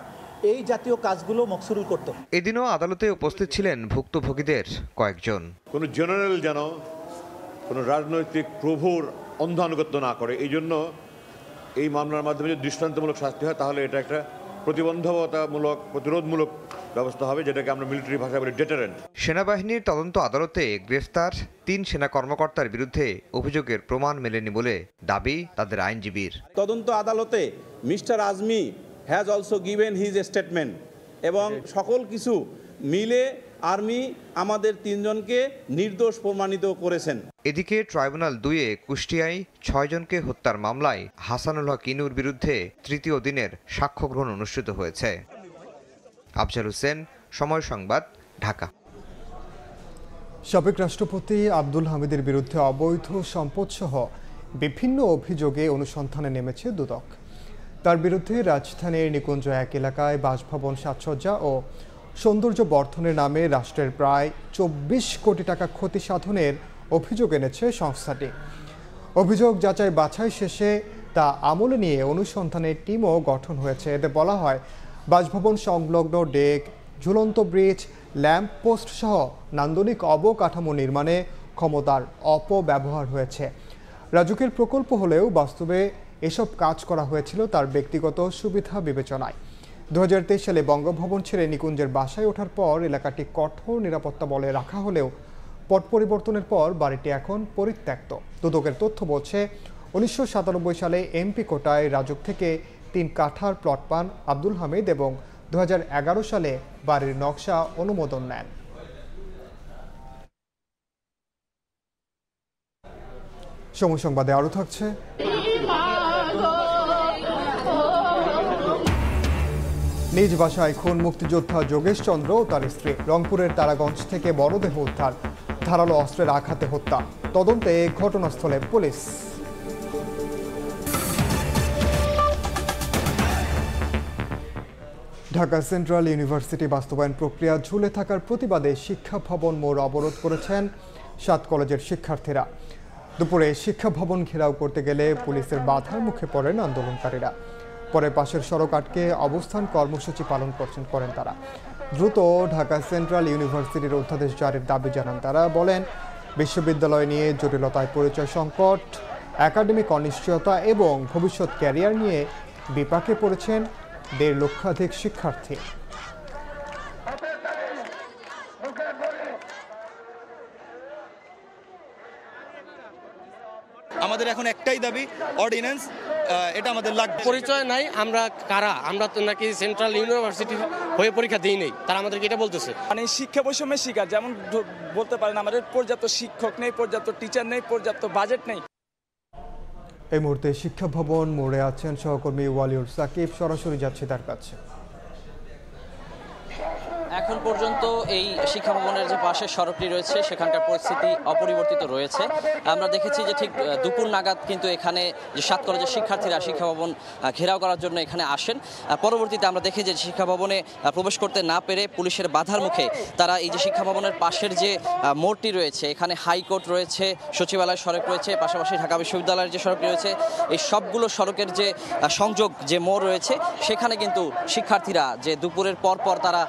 এই জাতীয় কাজগুলো মকসুরুল করত। এদিনও আদালতে উপস্থিত ছিলেন ভুক্তভোগীদের কয়েকজন। কোনো জেনারেল যেন কোনো রাজনৈতিক প্রভুর অন্ধানুগত্য না করে, এই জন্য এই মামলার মাধ্যমে যদি দৃষ্টান্তমূলক শাস্তি হয় তাহলে এটা একটা প্রতিবন্ধকতামূলক, প্রতিরোধমূলক ব্যবস্থা হবে, যেটাকে আমরা মিলিটারি ভাষায় বলি ডেটারেন্ট। সেনাবাহিনীর তদন্ত আদালতে গ্রেফতার 3 সেনা কর্মকর্তার বিরুদ্ধে অভিযোগের প্রমাণ মেলেনি বলে দাবি তাদের আইনজীবীর। তদন্ত আদালতে mister Azmi has also given his statement এবং সকল কিছু মিলে আর্মি আমাদের 3 জনকে নির্দোষ প্রমাণিত করেছেন। এদিকে ট্রাইব্যুনাল 2-এ কুষ্টিয়ায় 6 জনকে হত্যার মামলায় হাসানুল হক ইনুর বিরুদ্ধে 3য় দিনের সাক্ষ্য গ্রহণ অনুষ্ঠিত হয়েছে। আফজাল হোসেন, সময় সংবাদ, ঢাকা। সাবেক রাষ্ট্রপতি আব্দুল হামিদের বিরুদ্ধে অবৈধ সম্পদসহ বিভিন্ন অভিযোগে অনুসন্ধানে নেমেছে দুদক। তার বিরুদ্ধে রাজধানীর নিকুঞ্জ 1 এলাকায় বাসভবন সাজসজ্জা ও সৌন্দর্য বর্ধনের নামে রাষ্ট্রের প্রায় 24 কোটি টাকা ক্ষতি সাধনের অভিযোগ এনেছে সংস্থাটি। অভিযোগ যাচাই বাছাই শেষে তা আমলে নিয়ে অনুসন্ধানের টিমও গঠন হয়েছে। এতে বলা হয় বাসভবন সংলগ্ন ডেক, ঝুলন্ত ব্রিজ, ল্যাম্প পোস্ট সহ নান্দনিক অবকাঠামো নির্মাণে ক্ষমতার অপব্যবহার হয়েছে। রাজুকের প্রকল্প হলেও বাস্তবে এসব কাজ করা হয়েছিল তার ব্যক্তিগত সুবিধা বিবেচনায়। 2023 সালে বঙ্গভবন ছেড়ে নিকুঞ্জের বাসায় ওঠার পর এলাকাটি কঠোর নিরাপত্তা বলে রাখা হলেও পট পরিবর্তনের পর বাড়িটি এখন পরিত্যক্ত। দুদকের তথ্য বলছে 1997 সালে এমপি কোটায় রাজুক থেকে 3 কাঠার প্লট পান আব্দুল হামিদ এবং 2011 সালে বাড়ির নকশা অনুমোদন নেন। সময় সংবাদে আরও থাকছে। নিজ বাসায় খুন মুক্তিযোদ্ধা যোগেশ চন্দ্র ও তার স্ত্রী। রংপুরের তারাগঞ্জ থেকে মরদেহ উদ্ধার, ধারালো অস্ত্রের আঘাতে হত্যা। তদন্তে ঘটনাস্থলে পুলিশ। ঢাকা সেন্ট্রাল ইউনিভার্সিটি বাস্তবায়ন প্রক্রিয়া ঝুলে থাকার প্রতিবাদে শিক্ষা ভবন মোড় অবরোধ করেছেন 7 কলেজের শিক্ষার্থীরা। দুপুরে শিক্ষা ভবন ঘেরাও করতে গেলে পুলিশের বাধার মুখে পড়েন আন্দোলনকারীরা। পরে পাশের সড়ক আটকে অবস্থান কর্মসূচি পালন করেন তারা। দ্রুত ঢাকা সেন্ট্রাল ইউনিভার্সিটির অধ্যাদেশ জারির দাবি জানান তারা। বলেন, বিশ্ববিদ্যালয় নিয়ে জটিলতায় পরিচয় সংকট, একাডেমিক অনিশ্চয়তা এবং ভবিষ্যৎ ক্যারিয়ার নিয়ে বিপাকে পড়েছেন 1.5 লক্ষাধিক শিক্ষার্থী। আমাদের এখন একটাই দাবি, অর্ডিন্যান্স, এটা আমাদের লাগবে। পরিচয় নাই, আমরা কারা? আমরা তো নাকি সেন্ট্রাল ইউনিভার্সিটি হয়ে পরীক্ষা দিই নেই, তারা আমাদেরকে এটা বলতেছে। মানে শিক্ষা বৈষম্যের শিকার, যেমন বলতে পারেন আমাদের পর্যাপ্ত শিক্ষক নেই, পর্যাপ্ত টিচার নেই, পর্যাপ্ত বাজেট নেই। এই মুহূর্তে শিক্ষা ভবন মোড়ে আছেন সহকর্মী ওয়ালিউর সাকিব, সরাসরি যাচ্ছে তার কাছে। এখন পর্যন্ত এই শিক্ষা ভবনের যে পাশের সড়কটি রয়েছে সেখানকার পরিস্থিতি অপরিবর্তিত রয়েছে। আমরা দেখেছি যে ঠিক দুপুর নাগাদ কিন্তু এখানে যে 7 কলেজের শিক্ষার্থীরা শিক্ষা ভবন ঘেরাও করার জন্য এখানে আসেন। পরবর্তীতে আমরা দেখি যে শিক্ষা ভবনে প্রবেশ করতে না পেরে পুলিশের বাধার মুখে তারা এই যে শিক্ষা ভবনের পাশের যে মোড়টি রয়েছে, এখানে হাইকোর্ট রয়েছে, সচিবালয় সড়ক রয়েছে, পাশাপাশি ঢাকা বিশ্ববিদ্যালয়ের যে সড়কটি রয়েছে, এই সবগুলো সড়কের যে সংযোগ যে মোড় রয়েছে সেখানে কিন্তু শিক্ষার্থীরা যে দুপুরের পর তারা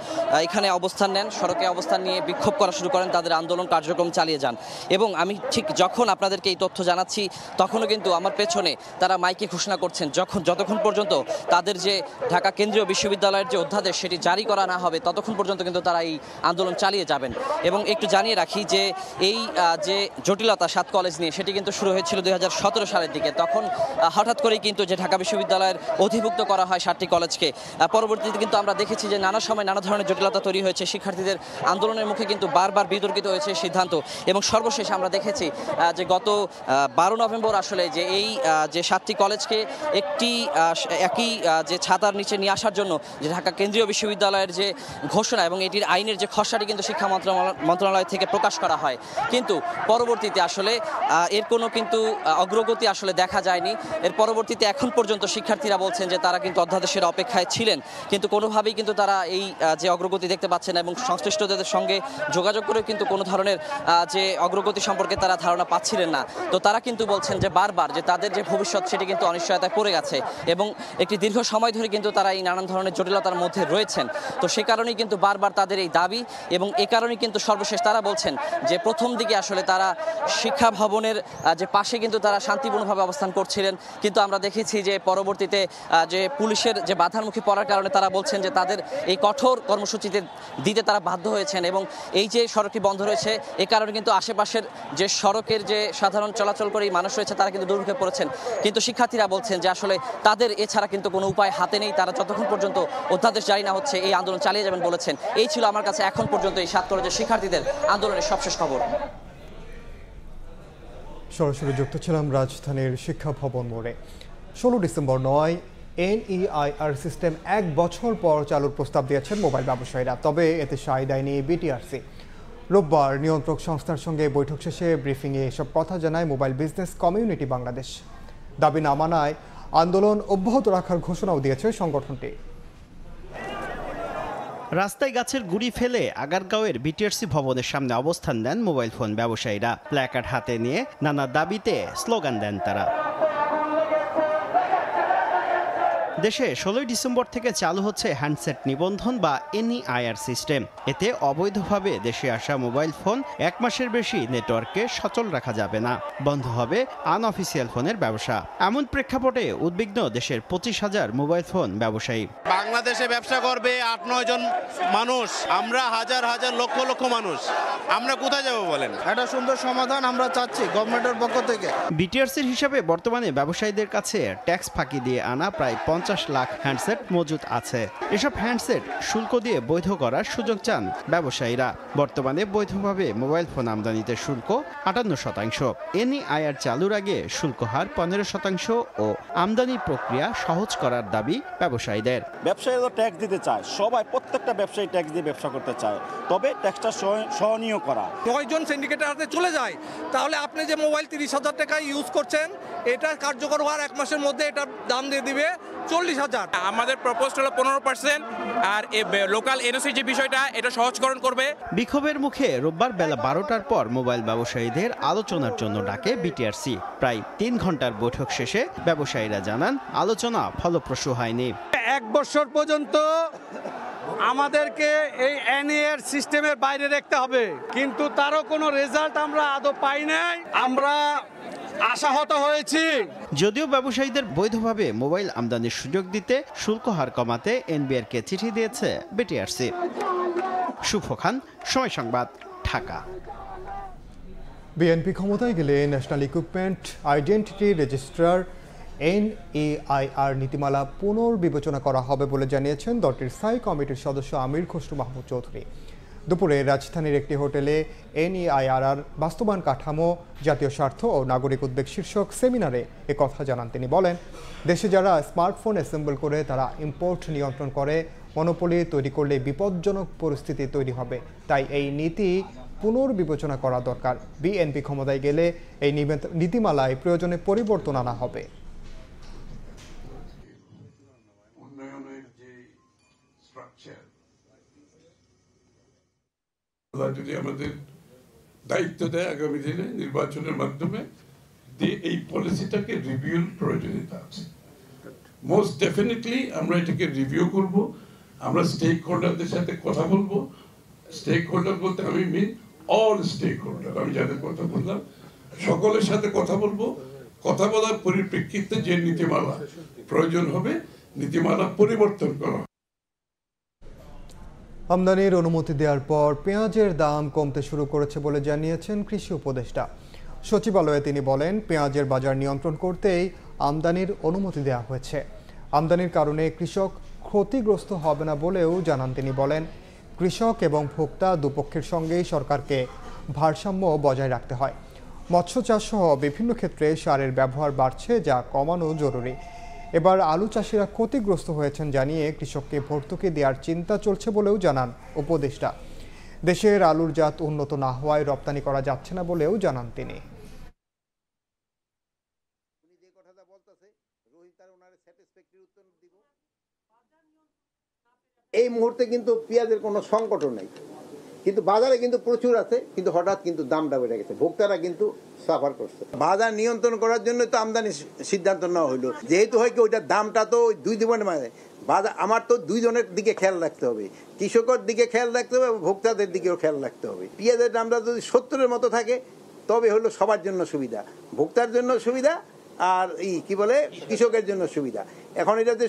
এখানে অবস্থান নেন, সড়কে অবস্থান নিয়ে বিক্ষোভ করা শুরু করেন, তাদের আন্দোলন কার্যক্রম চালিয়ে যান। এবং আমি ঠিক যখন আপনাদেরকে এই তথ্য জানাচ্ছি তখনও কিন্তু আমার পেছনে তারা মাইকে ঘোষণা করছেন যতক্ষণ পর্যন্ত তাদের যে ঢাকা কেন্দ্রীয় বিশ্ববিদ্যালয়ের যে অধ্যাদেশ সেটি জারি করা না হবে ততক্ষণ পর্যন্ত কিন্তু তারা এই আন্দোলন চালিয়ে যাবেন। এবং একটু জানিয়ে রাখি যে এই যে জটিলতা 7 কলেজ নিয়ে সেটি কিন্তু শুরু হয়েছিল 2017 সালের দিকে। তখন হঠাৎ করেই কিন্তু যে ঢাকা বিশ্ববিদ্যালয়ের অধিভুক্ত করা হয় 7টি কলেজকে। পরবর্তীতে কিন্তু আমরা দেখেছি যে নানা সময় নানা ধরনের জটিলতা তৈরি হয়েছে, শিক্ষার্থীদের আন্দোলনের মুখে কিন্তু বারবার বিতর্কিত হয়েছে সিদ্ধান্ত। এবং সর্বশেষ আমরা দেখেছি যে গত 12 নভেম্বর আসলে যে এই যে 7টি কলেজকে একই যে ছাতার নিচে নিয়ে আসার জন্য যে ঢাকা কেন্দ্রীয় বিশ্ববিদ্যালয়ের যে ঘোষণা এবং এটির আইনের যে খসড়াটি কিন্তু শিক্ষা মন্ত্রণালয় থেকে প্রকাশ করা হয়, কিন্তু পরবর্তীতে আসলে এর কোনো কিন্তু অগ্রগতি আসলে দেখা যায়নি। এর পরবর্তীতে এখন পর্যন্ত শিক্ষার্থীরা বলছেন যে তারা কিন্তু অধ্যাদেশের অপেক্ষায় ছিলেন, কিন্তু কোনোভাবেই কিন্তু তারা এই যে অগ্রগতি দেখতে পাচ্ছেন না এবং সংশ্লিষ্টদের সঙ্গে যোগাযোগ করে কিন্তু কোনো ধরনের যে অগ্রগতি সম্পর্কে তারা ধারণা পাচ্ছিলেন না। তো তারা কিন্তু বলছেন যে বারবার যে তাদের যে ভবিষ্যৎ সেটি কিন্তু অনিশ্চয়তায় পড়ে গেছে এবং একটি দীর্ঘ সময় ধরে কিন্তু তারা এই নানান ধরনের জটিলতার মধ্যে রয়েছেন। তো সে কারণেই কিন্তু বারবার তাদের এই দাবি এবং এ কারণেই কিন্তু সর্বশেষ তারা বলছেন যে প্রথম দিকে আসলে তারা শিক্ষা ভবনের যে পাশে কিন্তু তারা শান্তিপূর্ণভাবে অবস্থান করছিলেন, কিন্তু আমরা দেখেছি যে পরবর্তীতে যে পুলিশের যে বাধার মুখে পড়ার কারণে তারা বলছেন যে তাদের এই কঠোর কর্মসূচিতে দিতে তারা বাধ্য হয়েছেন এবং এই যে সড়কটি বন্ধ রয়েছে এ কারণে কিন্তু আশেপাশের যে সড়কের যে সাধারণ চলাচল করে মানুষ রয়েছে তারা কিন্তু দুর্ভোগে পড়েছেন। কিন্তু শিক্ষার্থীরা বলছেন যে আসলে তাদের এছাড়া কিন্তু কোনো উপায় হাতে নেই, তারা যতক্ষণ পর্যন্ত অধ্যাদেশ জারি না হচ্ছে এই আন্দোলন চালিয়ে যাবেন বলেছেন। এই ছিল আমার কাছে এখন পর্যন্ত এই 7 কলেজের শিক্ষার্থীদের আন্দোলনের সবশেষ খবর। সরাসরি যুক্ত ছিলাম রাজধানীর শিক্ষা ভবন মোড়ে। 16 ডিসেম্বর 9 NEIR সিস্টেম 1 বছর পর চালুর প্রস্তাব দিয়েছেন মোবাইল ব্যবসায়ীরা, তবে এতে সায় দেয়নি বিটিআরসি। রোববার নিয়ন্ত্রক সংস্থার সঙ্গে বৈঠক শেষে ব্রিফিংয়ে এসব কথা জানায় মোবাইল বিজনেস কমিউনিটি বাংলাদেশ। দাবি না মানায় আন্দোলন অব্যাহত রাখার ঘোষণাও দিয়েছে সংগঠনটি। রাস্তায় গাছের গুড়ি ফেলে আগারগাঁওয়ের বিটিআরসি ভবনের সামনে অবস্থান নেন মোবাইল ফোন ব্যবসায়ীরা। প্ল্যাকার্ড হাতে নিয়ে নানা দাবিতে স্লোগান দেন তারা। দেশে 16 ডিসেম্বর থেকে চালু হচ্ছে হ্যান্ডসেট নিবন্ধন বা NEIR সিস্টেম। এতে অবৈধভাবে দেশে আসা মোবাইল ফোন 1 মাসের বেশি নেটওয়ার্কে সচল রাখা যাবে না, বন্ধ হবে আনঅফিসিয়াল ফোনের ব্যবসা। এমন প্রেক্ষাপটে উদ্বিগ্ন দেশের 25,000 মোবাইল ফোন ব্যবসায়ী। বাংলাদেশে ব্যবসা করবে 8-9 জন মানুষ, আমরা হাজার হাজার লক্ষ লক্ষ মানুষ, আমরা কোথায় যাব বলেন? একটা সুন্দর সমাধান আমরা চাচ্ছি গভর্নমেন্টের পক্ষ থেকে। বিটিআরসির হিসাবে বর্তমানে ব্যবসায়ীদের কাছে ট্যাক্স ফাঁকি দিয়ে আনা প্রায় 50 50 লাখ হ্যান্ডসেট মজুদ আছে। এসব হ্যান্ডসেট শুল্ক দিয়ে বৈধ করার সুযোগ চান ব্যবসায়ীরা। বর্তমানে বৈধভাবে মোবাইল ফোন আমদানিতে শুল্ক 58%। এনইআইআর চালুর আগে শুল্ক হার 15% ও আমদানি প্রক্রিয়া সহজ করার দাবি ব্যবসায়ীদের। ব্যবসায়ীরা ট্যাক্স দিতে চায়, সবাই প্রত্যেকটা ব্যবসায়ী ট্যাক্স দিয়ে ব্যবসা করতে চায়, তবে ট্যাক্সটা সহনীয় করা। 9 জন সিন্ডিকেটের হাতে চলে যায়, তাহলে আপনি যে মোবাইল 30,000 টাকায় ইউজ করছেন, এটা কার্যকর হওয়ার 1 মাসের মধ্যে এটার দাম দিয়ে দিবে 40,000। আমাদের প্রপোজড হলো 15%, আর লোকাল এনওসি যে বিষয়টা এটা সহজকরণ করবে। বিক্ষোভের মুখে রোববার বেলা 12টার পর মোবাইল ব্যবসায়ীদের আলোচনার জন্য ডাকে বিটিআরসি। প্রায় 3 ঘন্টার বৈঠক শেষে ব্যবসায়ীরা জানান আলোচনা ফলপ্রসূ হয়নি। 1 বছর পর্যন্ত আমাদেরকে এই এনইআর সিস্টেমের বাইরে রাখতে হবে, কিন্তু তারও কোনো রেজাল্ট আমরা আদৌ পাই নাই। আমরা আশাহত হয়েছি। যদিও ব্যবসায়ীদের বৈধভাবে মোবাইল আমদানির সুযোগ দিতে শুল্ক হার কমাতে এনবিআরকে চিঠি দিয়েছে বিটিআরসি। শুভ খান, সময় সংবাদ, ঢাকা। বিএনপি ক্ষমতায় গেলে ন্যাশনাল ইকুইপমেন্ট আইডেন্টিটি রেজিস্ট্রার এনএআইআর নীতিমালা পুনর্বিবেচনা করা হবে বলে জানিয়েছেন দলটির স্থায়ী কমিটির সদস্য আমির খসরু মাহমুদ চৌধুরী। দুপুরে রাজধানীর একটি হোটেলে এনএআইআর বাস্তবায়ন কাঠামো, জাতীয় স্বার্থ ও নাগরিক উদ্বেগ শীর্ষক সেমিনারে একথা জানান তিনি। বলেন, দেশে যারা স্মার্টফোন অ্যাসেম্বল করে তারা ইম্পোর্ট নিয়ন্ত্রণ করে, মনোপলি তৈরি করলে বিপজ্জনক পরিস্থিতি তৈরি হবে। তাই এই নীতি পুনর্বিবেচনা করা দরকার। বিএনপি ক্ষমতায় গেলে এই নীতিমালায় প্রয়োজনে পরিবর্তন আনা হবে। যদি আমাদের দায়িত্ব দেয় আগামী দিনে নির্বাচনের মাধ্যমে এই পলিসিটাকে রিভিউর প্রয়োজনীয়তা আছে। মোস্ট ডেফিনেটলি আমরা এটাকে রিভিউ করব। আমরা স্টেক হোল্ডারদের সাথে কথা বলবো। স্টেক হোল্ডার বলতে আমি মিন অল স্টেক হোল্ডার, আমি যাদের কথা বললাম সকলের সাথে কথা বলবো। কথা বলার পরিপ্রেক্ষিতে যে নীতিমালা প্রয়োজন হবে, নীতিমালা পরিবর্তন করা। আমদানির অনুমতি দেওয়ার পর পেঁয়াজের দাম কমতে শুরু করেছে বলে জানিয়েছেন কৃষি উপদেষ্টা। সচিবালয়ে তিনি বলেন, পেঁয়াজের বাজার নিয়ন্ত্রণ করতেই আমদানির অনুমতি দেওয়া হয়েছে। আমদানির কারণে কৃষক ক্ষতিগ্রস্ত হবে না বলেও জানান তিনি। বলেন, কৃষক এবং ভোক্তা দুপক্ষের সঙ্গেই সরকারকে ভারসাম্য বজায় রাখতে হয়। মৎস্য চাষ সহ বিভিন্ন ক্ষেত্রে সারের ব্যবহার বাড়ছে, যা কমানো জরুরি। এবার আলু চাষিরা ক্ষতিগ্রস্ত হয়েছেন জানিয়ে কৃষককে ভর্তুকি দেওয়ার চিন্তা চলছে বলেও জানান উপদেষ্টা। দেশের আলুর জাত উন্নত না হওয়ায় রপ্তানি করা যাচ্ছে না বলেও জানান তিনি। এই মুহূর্তে কিন্তু পেঁয়াজের কোনো সংকটও নেই, কিন্তু বাজারে কিন্তু প্রচুর আছে, কিন্তু হঠাৎ কিন্তু দামটা বেড়ে গেছে, ভোক্তারা কিন্তু সাফার করছে। বাজার নিয়ন্ত্রণ করার জন্য তো আমদানি সিদ্ধান্ত নেওয়া হলো, যেহেতু হয় কি ওইটার দামটা তো দুই দিনের মানে বাজার আমার তো দুইজনের দিকে খেয়াল রাখতে হবে, কৃষকের দিকে খেয়াল রাখতে হবে, ভোক্তাদের দিকেও খেয়াল রাখতে হবে। পেঁয়াজের দামটা যদি 70-এর মতো থাকে তবে হলো সবার জন্য সুবিধা, ভোক্তার জন্য সুবিধা আর কি বলে কৃষকের জন্য সুবিধা। এখন এটা যে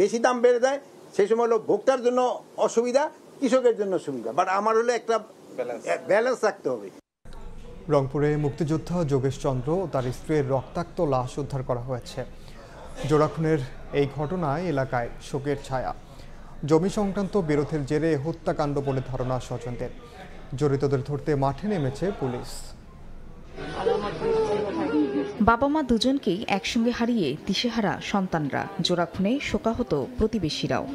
বেশি দাম বেড়ে যায় সেই সময় হলো ভোক্তার জন্য অসুবিধা, কৃষকের জন্য সুবিধা, বাট আমার হলো একটা ব্যালেন্স রাখতে হবে। রংপুরে মুক্তিযোদ্ধা যোগেশ চন্দ্র ও তার স্ত্রীর রক্তাক্ত লাশ উদ্ধার করা হয়েছে। জোড়াখুনের এই ঘটনায় এলাকায় শোকের ছায়া। জমি সংক্রান্ত বিরোধের জেরে হত্যাকাণ্ড বলে ধারণা স্বজনদের। জড়িতদের ধরতে মাঠে নেমেছে পুলিশ। বাবা মা দুজনকেই একসঙ্গে হারিয়ে দিশেহারা সন্তানরা, জোড়াখুনে শোকাহত প্রতিবেশীরাও।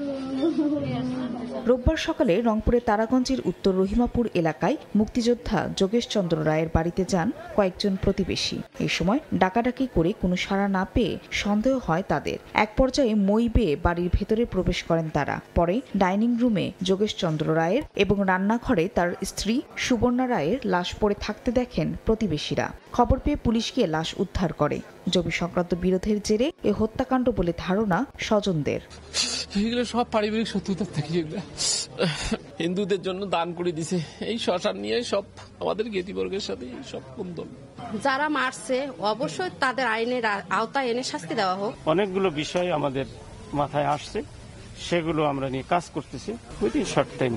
রোববার সকালে রংপুরের তারাগঞ্জের উত্তর রহিমাপুর এলাকায় মুক্তিযোদ্ধা যোগেশ চন্দ্র রায়ের বাড়িতে যান কয়েকজন প্রতিবেশী। এই সময় ডাকাডাকি করে কোনো সাড়া না পেয়ে সন্দেহ হয় তাদের। এক পর্যায়ে মই বেয়ে বাড়ির ভেতরে প্রবেশ করেন তারা। পরে ডাইনিং রুমে যোগেশ চন্দ্র রায়ের এবং রান্নাঘরে তার স্ত্রী সুবর্ণা রায়ের লাশ পড়ে থাকতে দেখেন প্রতিবেশীরা। খবর পেয়ে পুলিশ গিয়ে লাশ উদ্ধার করে। জমি সংক্রান্ত বিরোধের জেরে এ হত্যাকাণ্ড বলে ধারণা স্বজনদের। এগুলো সব পারিবারিক শত্রুতা থেকে হিন্দুদের জন্য দান করে দিছে, এই শ্মশান নিয়ে সব আমাদের জ্ঞাতিবর্গের সাথে সব কুন্দন। যারা মারছে অবশ্যই তাদের আইনের আওতায় এনে শাস্তি দেওয়া হোক। অনেকগুলো বিষয় আমাদের মাথায় আসছে, সেগুলো আমরা নিয়ে কাজ করতেছি উইদিন শর্ট টাইম।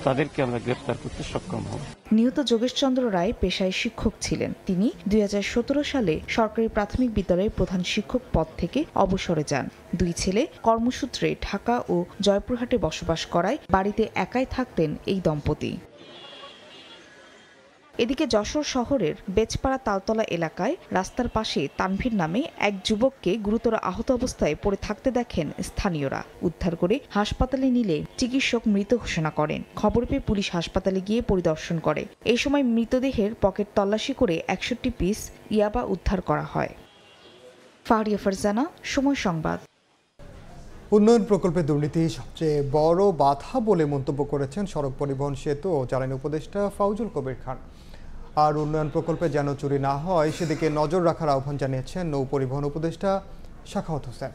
তাদেরকে আমরা গ্রেফতার করতে সক্ষম হব। নিহত যোগেশচন্দ্র রায় পেশায় শিক্ষক ছিলেন। তিনি 2017 সালে সরকারি প্রাথমিক বিদ্যালয়ের প্রধান শিক্ষক পদ থেকে অবসরে যান। দুই ছেলে কর্মসূত্রে ঢাকা ও জয়পুরহাটে বসবাস করায় বাড়িতে একাই থাকতেন এই দম্পতি। এদিকে যশোর শহরের বেচপাড়া তালতলা এলাকায় রাস্তার পাশে তানভীর নামে এক যুবককে গুরুতর আহত অবস্থায় পড়ে থাকতে দেখেন স্থানীয়রা। উদ্ধার করে হাসপাতালে নিলে চিকিৎসক মৃত ঘোষণা করেন। খবর পেয়ে পুলিশ হাসপাতালে গিয়ে পরিদর্শন করে। এই সময় মৃতদেহের পকেট তল্লাশি করে 61 পিস ইয়াবা উদ্ধার করা হয়। ফারিয়া ফারজানা, সময় সংবাদ। উন্নয়ন প্রকল্পে দুর্নীতি সবচেয়ে বড় বাধা বলে মন্তব্য করেছেন সড়ক পরিবহন সেতু ও জ্বালানি উপদেষ্টা ফাউজুল কবির খান। আর উন্নয়ন প্রকল্পে যেন চুরি না হয় সেদিকে নজর রাখার আহ্বান জানিয়েছেন নৌ পরিবহন উপদেষ্টা সাখাওয়াত হোসেন।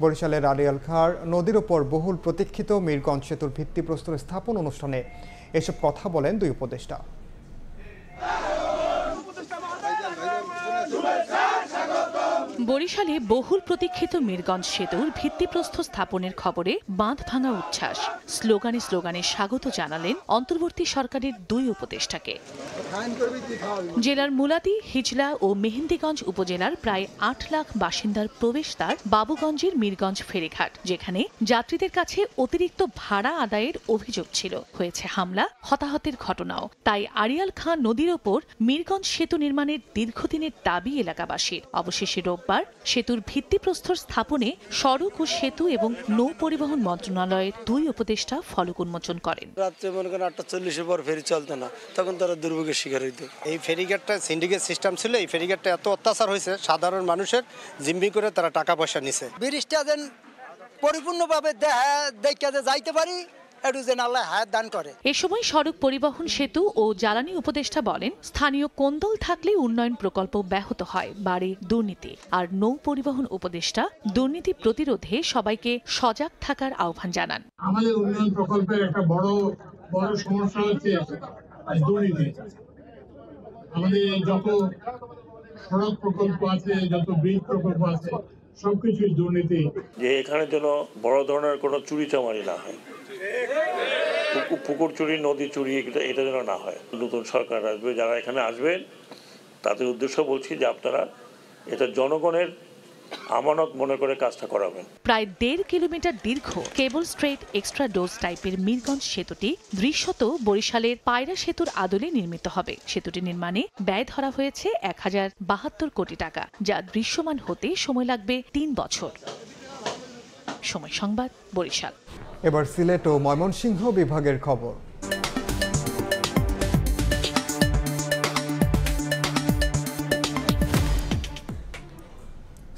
বরিশালের আড়িয়াল খাঁড় নদীর ওপর বহুল প্রতীক্ষিত মিরগঞ্জ সেতুর ভিত্তিপ্রস্তর স্থাপন অনুষ্ঠানে এসব কথা বলেন দুই উপদেষ্টা। বরিশালে বহুল প্রতীক্ষিত মিরগঞ্জ সেতুর ভিত্তিপ্রস্তর স্থাপনের খবরে বাঁধ ভাঙা উচ্ছ্বাস। স্লোগানে স্লোগানে স্বাগত জানালেন অন্তর্বর্তী সরকারের দুই উপদেষ্টাকে। জেলার মুলাদি, হিজলা ও মেহেন্দিগঞ্জ উপজেলার প্রায় 8 লাখ বাসিন্দার প্রবেশদ্বার বাবুগঞ্জের মিরগঞ্জ ফেরিঘাট, যেখানে যাত্রীদের কাছে অতিরিক্ত ভাড়া আদায়ের অভিযোগ ছিল। হয়েছে হামলা, হতাহতের ঘটনাও। তাই আড়িয়াল খাঁ নদীর ওপর মিরগঞ্জ সেতু নির্মাণের দীর্ঘদিনের দাবি এলাকাবাসীর। অবশেষে রোববার সেতুর ভিত্তিপ্রস্তর স্থাপনে সড়ক ও সেতু এবং নৌ পরিবহন মন্ত্রণালয়ের দুই উপদেষ্টা ফলক উন্মোচন করেন। রাত্রে মনে করেন 8:40 পর ফেরি চলতো না, তখন তারা দুর্ভোগের শিকার হইতো। এই ফেরিঘাটটা সিন্ডিকেট সিস্টেম ছিল। এই ফেরিঘাটটা এত অত্যাচার হয়েছে, সাধারণ মানুষের জিম্মি করে তারা টাকা পয়সা নিছে। ব্রিজটা যেন পরিপূর্ণভাবে দেখে যাইতে পারি, এ সময় সড়ক পরিবহন সেতু ও জ্বালানি উপদেষ্টা বলেন, স্থানীয় কোন্দল থাকলে উন্নয়ন প্রকল্প ব্যাহত হয়, বাড়ে দুর্নীতি। আর নৌ পরিবহন উপদেষ্টা দুর্নীতি প্রতিরোধে সবাইকে সজাগ থাকার আহ্বান জানান। আমাদের উন্নয়ন প্রকল্পের একটা বড় সমস্যা হচ্ছে দুর্নীতি। আমাদের যত সড়ক প্রকল্প আছে, যত ব্রিজ প্রকল্প আছে, সবকিছুই দুর্নীতি। যে এখানে যেন বড় ধরনের কোনো চুরি চামারি না হয়, পুকুর চুরি, নদী চুরি, এটা যেন না হয়। নতুন সরকার আসবে, যারা এখানে আসবেন তাদের উদ্দেশ্য বলছি যে আপনারা এটা জনগণের আমানত মনে করে কাজটা করাবেন। প্রায় 1.5 কিলোমিটার দীর্ঘ কেবল স্ট্রেট এক্সট্রা ডোজ টাইপের মিরগঞ্জ সেতুটি দৃশ্যত বরিশালের পায়রা সেতুর আদলে নির্মিত হবে। সেতুটি নির্মাণে ব্যয় ধরা হয়েছে 1072 কোটি টাকা, যা দৃশ্যমান হতে সময় লাগবে 3 বছর। সময় সংবাদ, বরিশাল। এবার সিলেট ও ময়মনসিংহ বিভাগের খবর।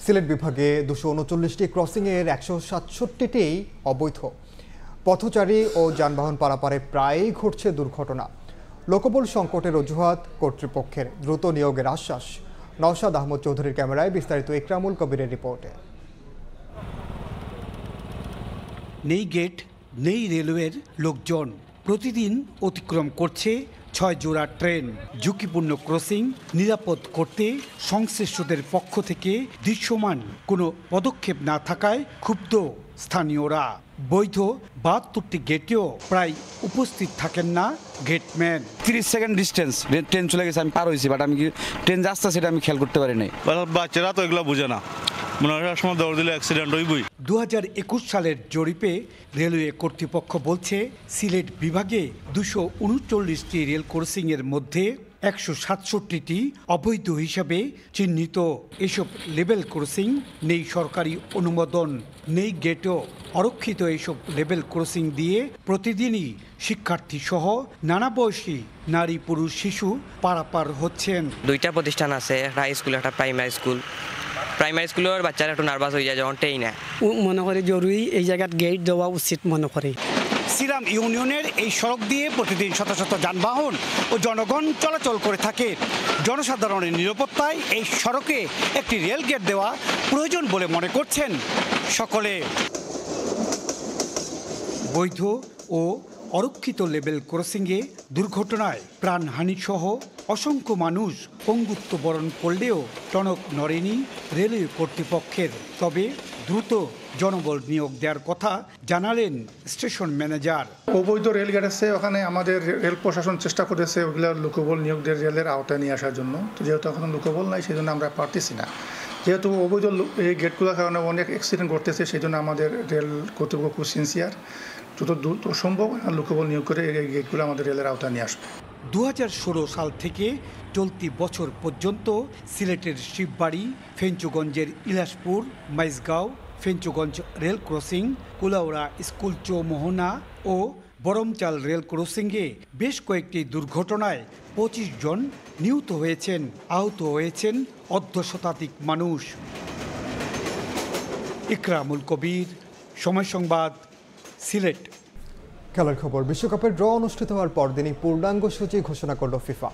সিলেট বিভাগে 239টি ক্রসিংয়ের 167টি অবৈধ। পথচারী ও যানবাহন পারাপারে প্রায়ই ঘটছে দুর্ঘটনা। লোকবল সংকটের অজুহাত কর্তৃপক্ষের, দ্রুত নিয়োগের আশ্বাস। নওশাদ আহমদ চৌধুরীর ক্যামেরায় বিস্তারিত ইকরামুল কবিরের রিপোর্টে। নেই গেট, নেই রেলওয়ের লোকজন, প্রতিদিন অতিক্রম করছে 6 জোড়া ট্রেন। ঝুঁকিপূর্ণ ক্রসিং নিরাপদ করতে সংশ্লিষ্টদের পক্ষ থেকে দৃশ্যমান কোনো পদক্ষেপ না থাকায় ক্ষুব্ধ স্থানীয়রা। বৈধ 72টি গেটেও প্রায় উপস্থিত থাকেন না গেটম্যান। 30 সেকেন্ড ডিস্টেন্স ট্রেন চলে গেছে, আমি পার হয়েছি, বাট আমি ট্রেন যাচ্ছে সেটা আমি খেয়াল করতে পারি নাই। বাচ্চারা তো এগুলো বুঝে না, মনে হয় সময় দৌড় দিলে অ্যাক্সিডেন্ট হইবই। 2021 সালের জরিপে রেলওয়ে কর্তৃপক্ষ বলছে, সিলেট বিভাগে 239টি রেল ক্রসিংয়ের মধ্যে 167টি অবৈধ হিসাবে চিহ্নিত। এসব লেভেল ক্রসিং নেই সরকারি অনুমোদন, নেই গেটও। অরক্ষিত এসব লেভেল ক্রসিং দিয়ে প্রতিদিনই শিক্ষার্থী সহ নানা বয়সী নারী পুরুষ শিশু পারাপার হচ্ছেন। 2টা প্রতিষ্ঠান আছে, একটা হাই স্কুল, একটা প্রাইমারি স্কুল। প্রাইমারি স্কুলের বাচ্চারা একটু নার্ভাস হয়ে যায় যখন ট্রেন নেয়। মনে করে জরুরি এই জায়গায় গেট দেওয়া উচিত মনে করে। সিরাম ইউনিয়নের এই সড়ক দিয়ে প্রতিদিন শত শত যানবাহন ও জনগণ চলাচল করে থাকে। জনসাধারণের নিরাপত্তায় এই সড়কে একটি রেল গেট দেওয়া প্রয়োজন বলে মনে করছেন সকলে। বৈধ ও অরক্ষিত লেভেল ক্রসিংয়ে দুর্ঘটনায় প্রাণহানি সহ অসংখ্য মানুষ পঙ্গুত্ব বরণ করলেও টনক নড়েনি রেলওয়ে কর্তৃপক্ষের। তবে দ্রুত জনবল নিয়োগ দেওয়ার কথা জানালেন স্টেশন ম্যানেজার। অবৈধ রেল গেছে, ওখানে আমাদের রেল প্রশাসন চেষ্টা করেছে ওগুলো লোকবল নিয়োগ দিয়ে রেলের আওতায় নিয়ে আসার জন্য। তো যেহেতু এখন লোকবল নাই, সেই জন্য আমরা পারতেছি না। যেহেতু অবৈধ এই গেটগুলোর কারণে অনেক অ্যাক্সিডেন্ট ঘটতেছে, সেই জন্য আমাদের রেল কর্তৃপক্ষ খুব সিনসিয়ার, যত দ্রুত সম্ভব লোকবল নিয়োগ করে এই গেটগুলো আমাদের রেলের আওতায় নিয়ে আসবে। 2016 সাল থেকে চলতি বছর পর্যন্ত সিলেটের শিববাড়ি, ফেঞ্চুগঞ্জের Ilaspur, Maijgaon, Fenchuganj rail crossing, Kulaura school Chowmohona ও বরমচাল রেল ক্রসিংয়ে বেশ কয়েকটি দুর্ঘটনায় 25 জন নিহত হয়েছেন, আহত হয়েছেন অর্ধশতাধিক মানুষ। ইকরামুল কবির, সময় সংবাদ, সিলেট। খেলার খবর। বিশ্বকাপের ড্র অনুষ্ঠিত হওয়ার পরদিনই পূর্ণাঙ্গ সূচি ঘোষণা করল ফিফা।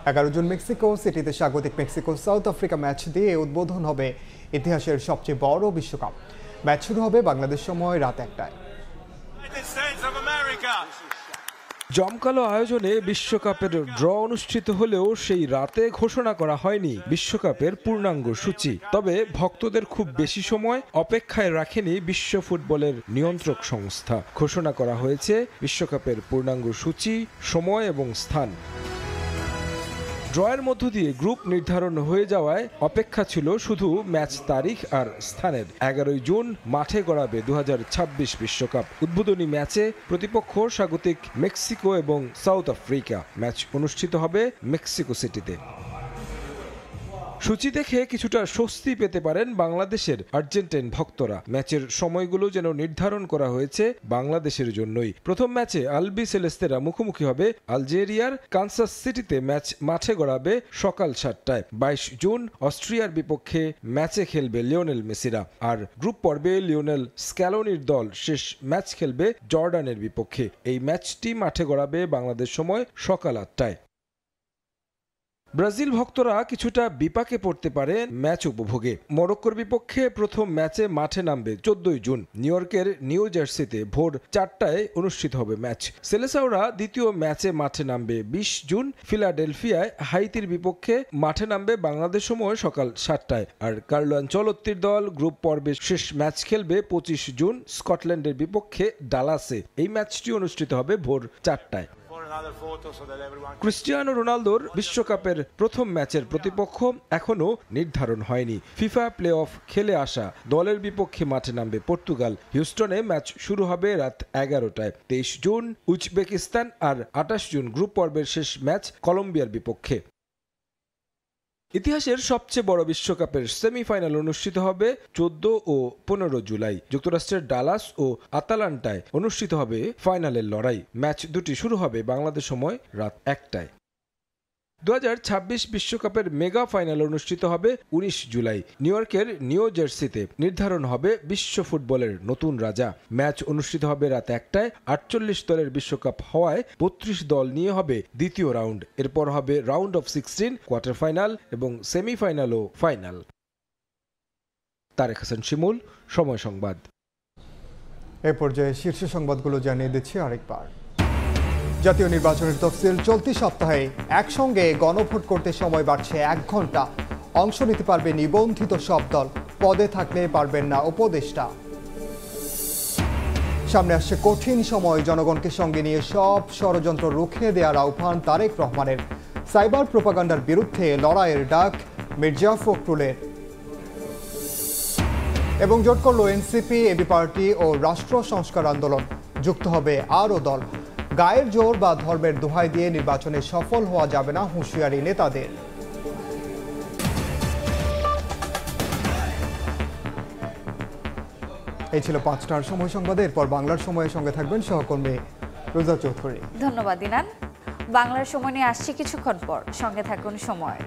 11 জুন মেক্সিকো সিটিতে স্বাগতিক মেক্সিকো সাউথ আফ্রিকা ম্যাচ দিয়ে উদ্বোধন হবে ইতিহাসের সবচেয়ে বড় বিশ্বকাপ। ম্যাচ শুরু হবে বাংলাদেশ সময় রাত 1টায়। জমকালো আয়োজনে বিশ্বকাপের ড্র অনুষ্ঠিত হলেও সেই রাতে ঘোষণা করা হয়নি বিশ্বকাপের পূর্ণাঙ্গ সূচি। তবে ভক্তদের খুব বেশি সময় অপেক্ষায় রাখেনি বিশ্ব ফুটবলের নিয়ন্ত্রক সংস্থা। ঘোষণা করা হয়েছে বিশ্বকাপের পূর্ণাঙ্গ সূচি, সময় এবং স্থান। ড্রয়ের মধ্য দিয়ে গ্রুপ নির্ধারণ হয়ে যাওয়ায় অপেক্ষা ছিল শুধু ম্যাচ তারিখ আর স্থানের। 11 জুন মাঠে গড়াবে 2026 বিশ্বকাপ। উদ্বোধনী ম্যাচে প্রতিপক্ষ স্বাগতিক মেক্সিকো এবং সাউথ আফ্রিকা। ম্যাচ অনুষ্ঠিত হবে মেক্সিকো সিটিতে। সূচি দেখে কিছুটা স্বস্তি পেতে পারেন বাংলাদেশের আর্জেন্টাইন ভক্তরা। ম্যাচের সময়গুলো যেন নির্ধারণ করা হয়েছে বাংলাদেশের জন্যই। প্রথম ম্যাচে আলবি সেলেস্তেরা মুখোমুখি হবে আলজেরিয়ার। কানসাস সিটিতে ম্যাচ মাঠে গড়াবে সকাল 7টায়। 22 জুন অস্ট্রিয়ার বিপক্ষে ম্যাচে খেলবে লিওনেল মেসিরা। আর গ্রুপ পর্বে লিওনেল স্ক্যালোনির দল শেষ ম্যাচ খেলবে জর্ডানের বিপক্ষে। এই ম্যাচটি মাঠে গড়াবে বাংলাদেশ সময় সকাল 8টায়। ব্রাজিল ভক্তরা কিছুটা বিপাকে পড়তে পারে ম্যাচ উপভোগে। মরক্কোর বিপক্ষে প্রথম ম্যাচে মাঠে নামবে 14 জুন। নিউ ইয়র্কের নিউ জার্সিতে ভোর 4টায় অনুষ্ঠিত হবে ম্যাচ। সেলেসাওরা দ্বিতীয় ম্যাচে মাঠে নামবে 20 জুন। ফিলাডেলফিয়ায় হাইতির বিপক্ষে মাঠে নামবে বাংলাদেশ সময় সকাল 7টায়। আর কার্লো আনচেলত্তির দল গ্রুপ পর্বে শেষ ম্যাচ খেলবে 25 জুন স্কটল্যান্ডের বিপক্ষে ডালাসে। এই ম্যাচটি অনুষ্ঠিত হবে ভোর 4টায়। ক্রিস্টিয়ানো রোনালদোর বিশ্বকাপের প্রথম ম্যাচের প্রতিপক্ষ এখনও নির্ধারণ হয়নি। ফিফা প্লে অফ খেলে আসা দলের বিপক্ষে মাঠে নামবে পর্তুগাল। হিউস্টনে ম্যাচ শুরু হবে রাত 11টায়। 23 জুন উজবেকিস্তান আর 28 জুন গ্রুপ পর্বের শেষ ম্যাচ কলম্বিয়ার বিপক্ষে। ইতিহাসের সবচেয়ে বড় বিশ্বকাপের সেমিফাইনাল অনুষ্ঠিত হবে 14 ও 15 জুলাই। যুক্তরাষ্ট্রের ডালাস ও আতালান্টায় অনুষ্ঠিত হবে ফাইনালের লড়াই। ম্যাচ দুটি শুরু হবে বাংলাদেশ সময় রাত 1টায়। 2026 বিশ্বকাপের মেগা ফাইনাল অনুষ্ঠিত হবে 19 জুলাই। নিউ ইয়র্কের নিউ জার্সিতে নির্ধারণ হবে বিশ্ব ফুটবলের নতুন রাজা। ম্যাচ অনুষ্ঠিত হবে রাত 1টায়। 48 দলের বিশ্বকাপ হওয়ায় 32 দল নিয়ে হবে দ্বিতীয় রাউন্ড। এরপর হবে রাউন্ড অফ 16, কোয়ার্টার ফাইনাল এবং সেমিফাইনাল ও ফাইনাল। তারেক হাসান শিমুল, সময় সংবাদ। এ পর্যায়ে শীর্ষ সংবাদগুলো জানিয়ে দিচ্ছি আরেকবার। জাতীয় নির্বাচনের তফসিল চলতি সপ্তাহে একসঙ্গে গণভোট করতে সময় বাড়ছে 1 ঘন্টা। অংশ নিতে পারবে নিবন্ধিত সব দল, পদে থাকলে পারবেন না উপদেষ্টা। সামনে আসছে কঠিন সময়, জনগণকে সঙ্গে নিয়ে সব ষড়যন্ত্র রুখে দেওয়ার আহ্বান তারেক রহমানের। সাইবার প্রোপাগান্ডার বিরুদ্ধে লড়াইয়ের ডাক মির্জা ফখরুলের। এবং জোট করল এনসিপি, এবি পার্টি ও রাষ্ট্র সংস্কার আন্দোলন। যুক্ত হবে আরও দল। গায়ের জোর বা ধর্মের দোহাই দিয়ে নির্বাচনে সফল হওয়া যাবে না, হুঁশিয়ারি নেতাদের। এই ছিল 5টার সময় সংবাদে। এরপর বাংলার সময়ের সঙ্গে থাকবেন সহকর্মী রোজা চৌধুরী। ধন্যবাদ দিনান। বাংলার সময় নিয়ে আসছি কিছুক্ষণ পর, সঙ্গে থাকুন সময়।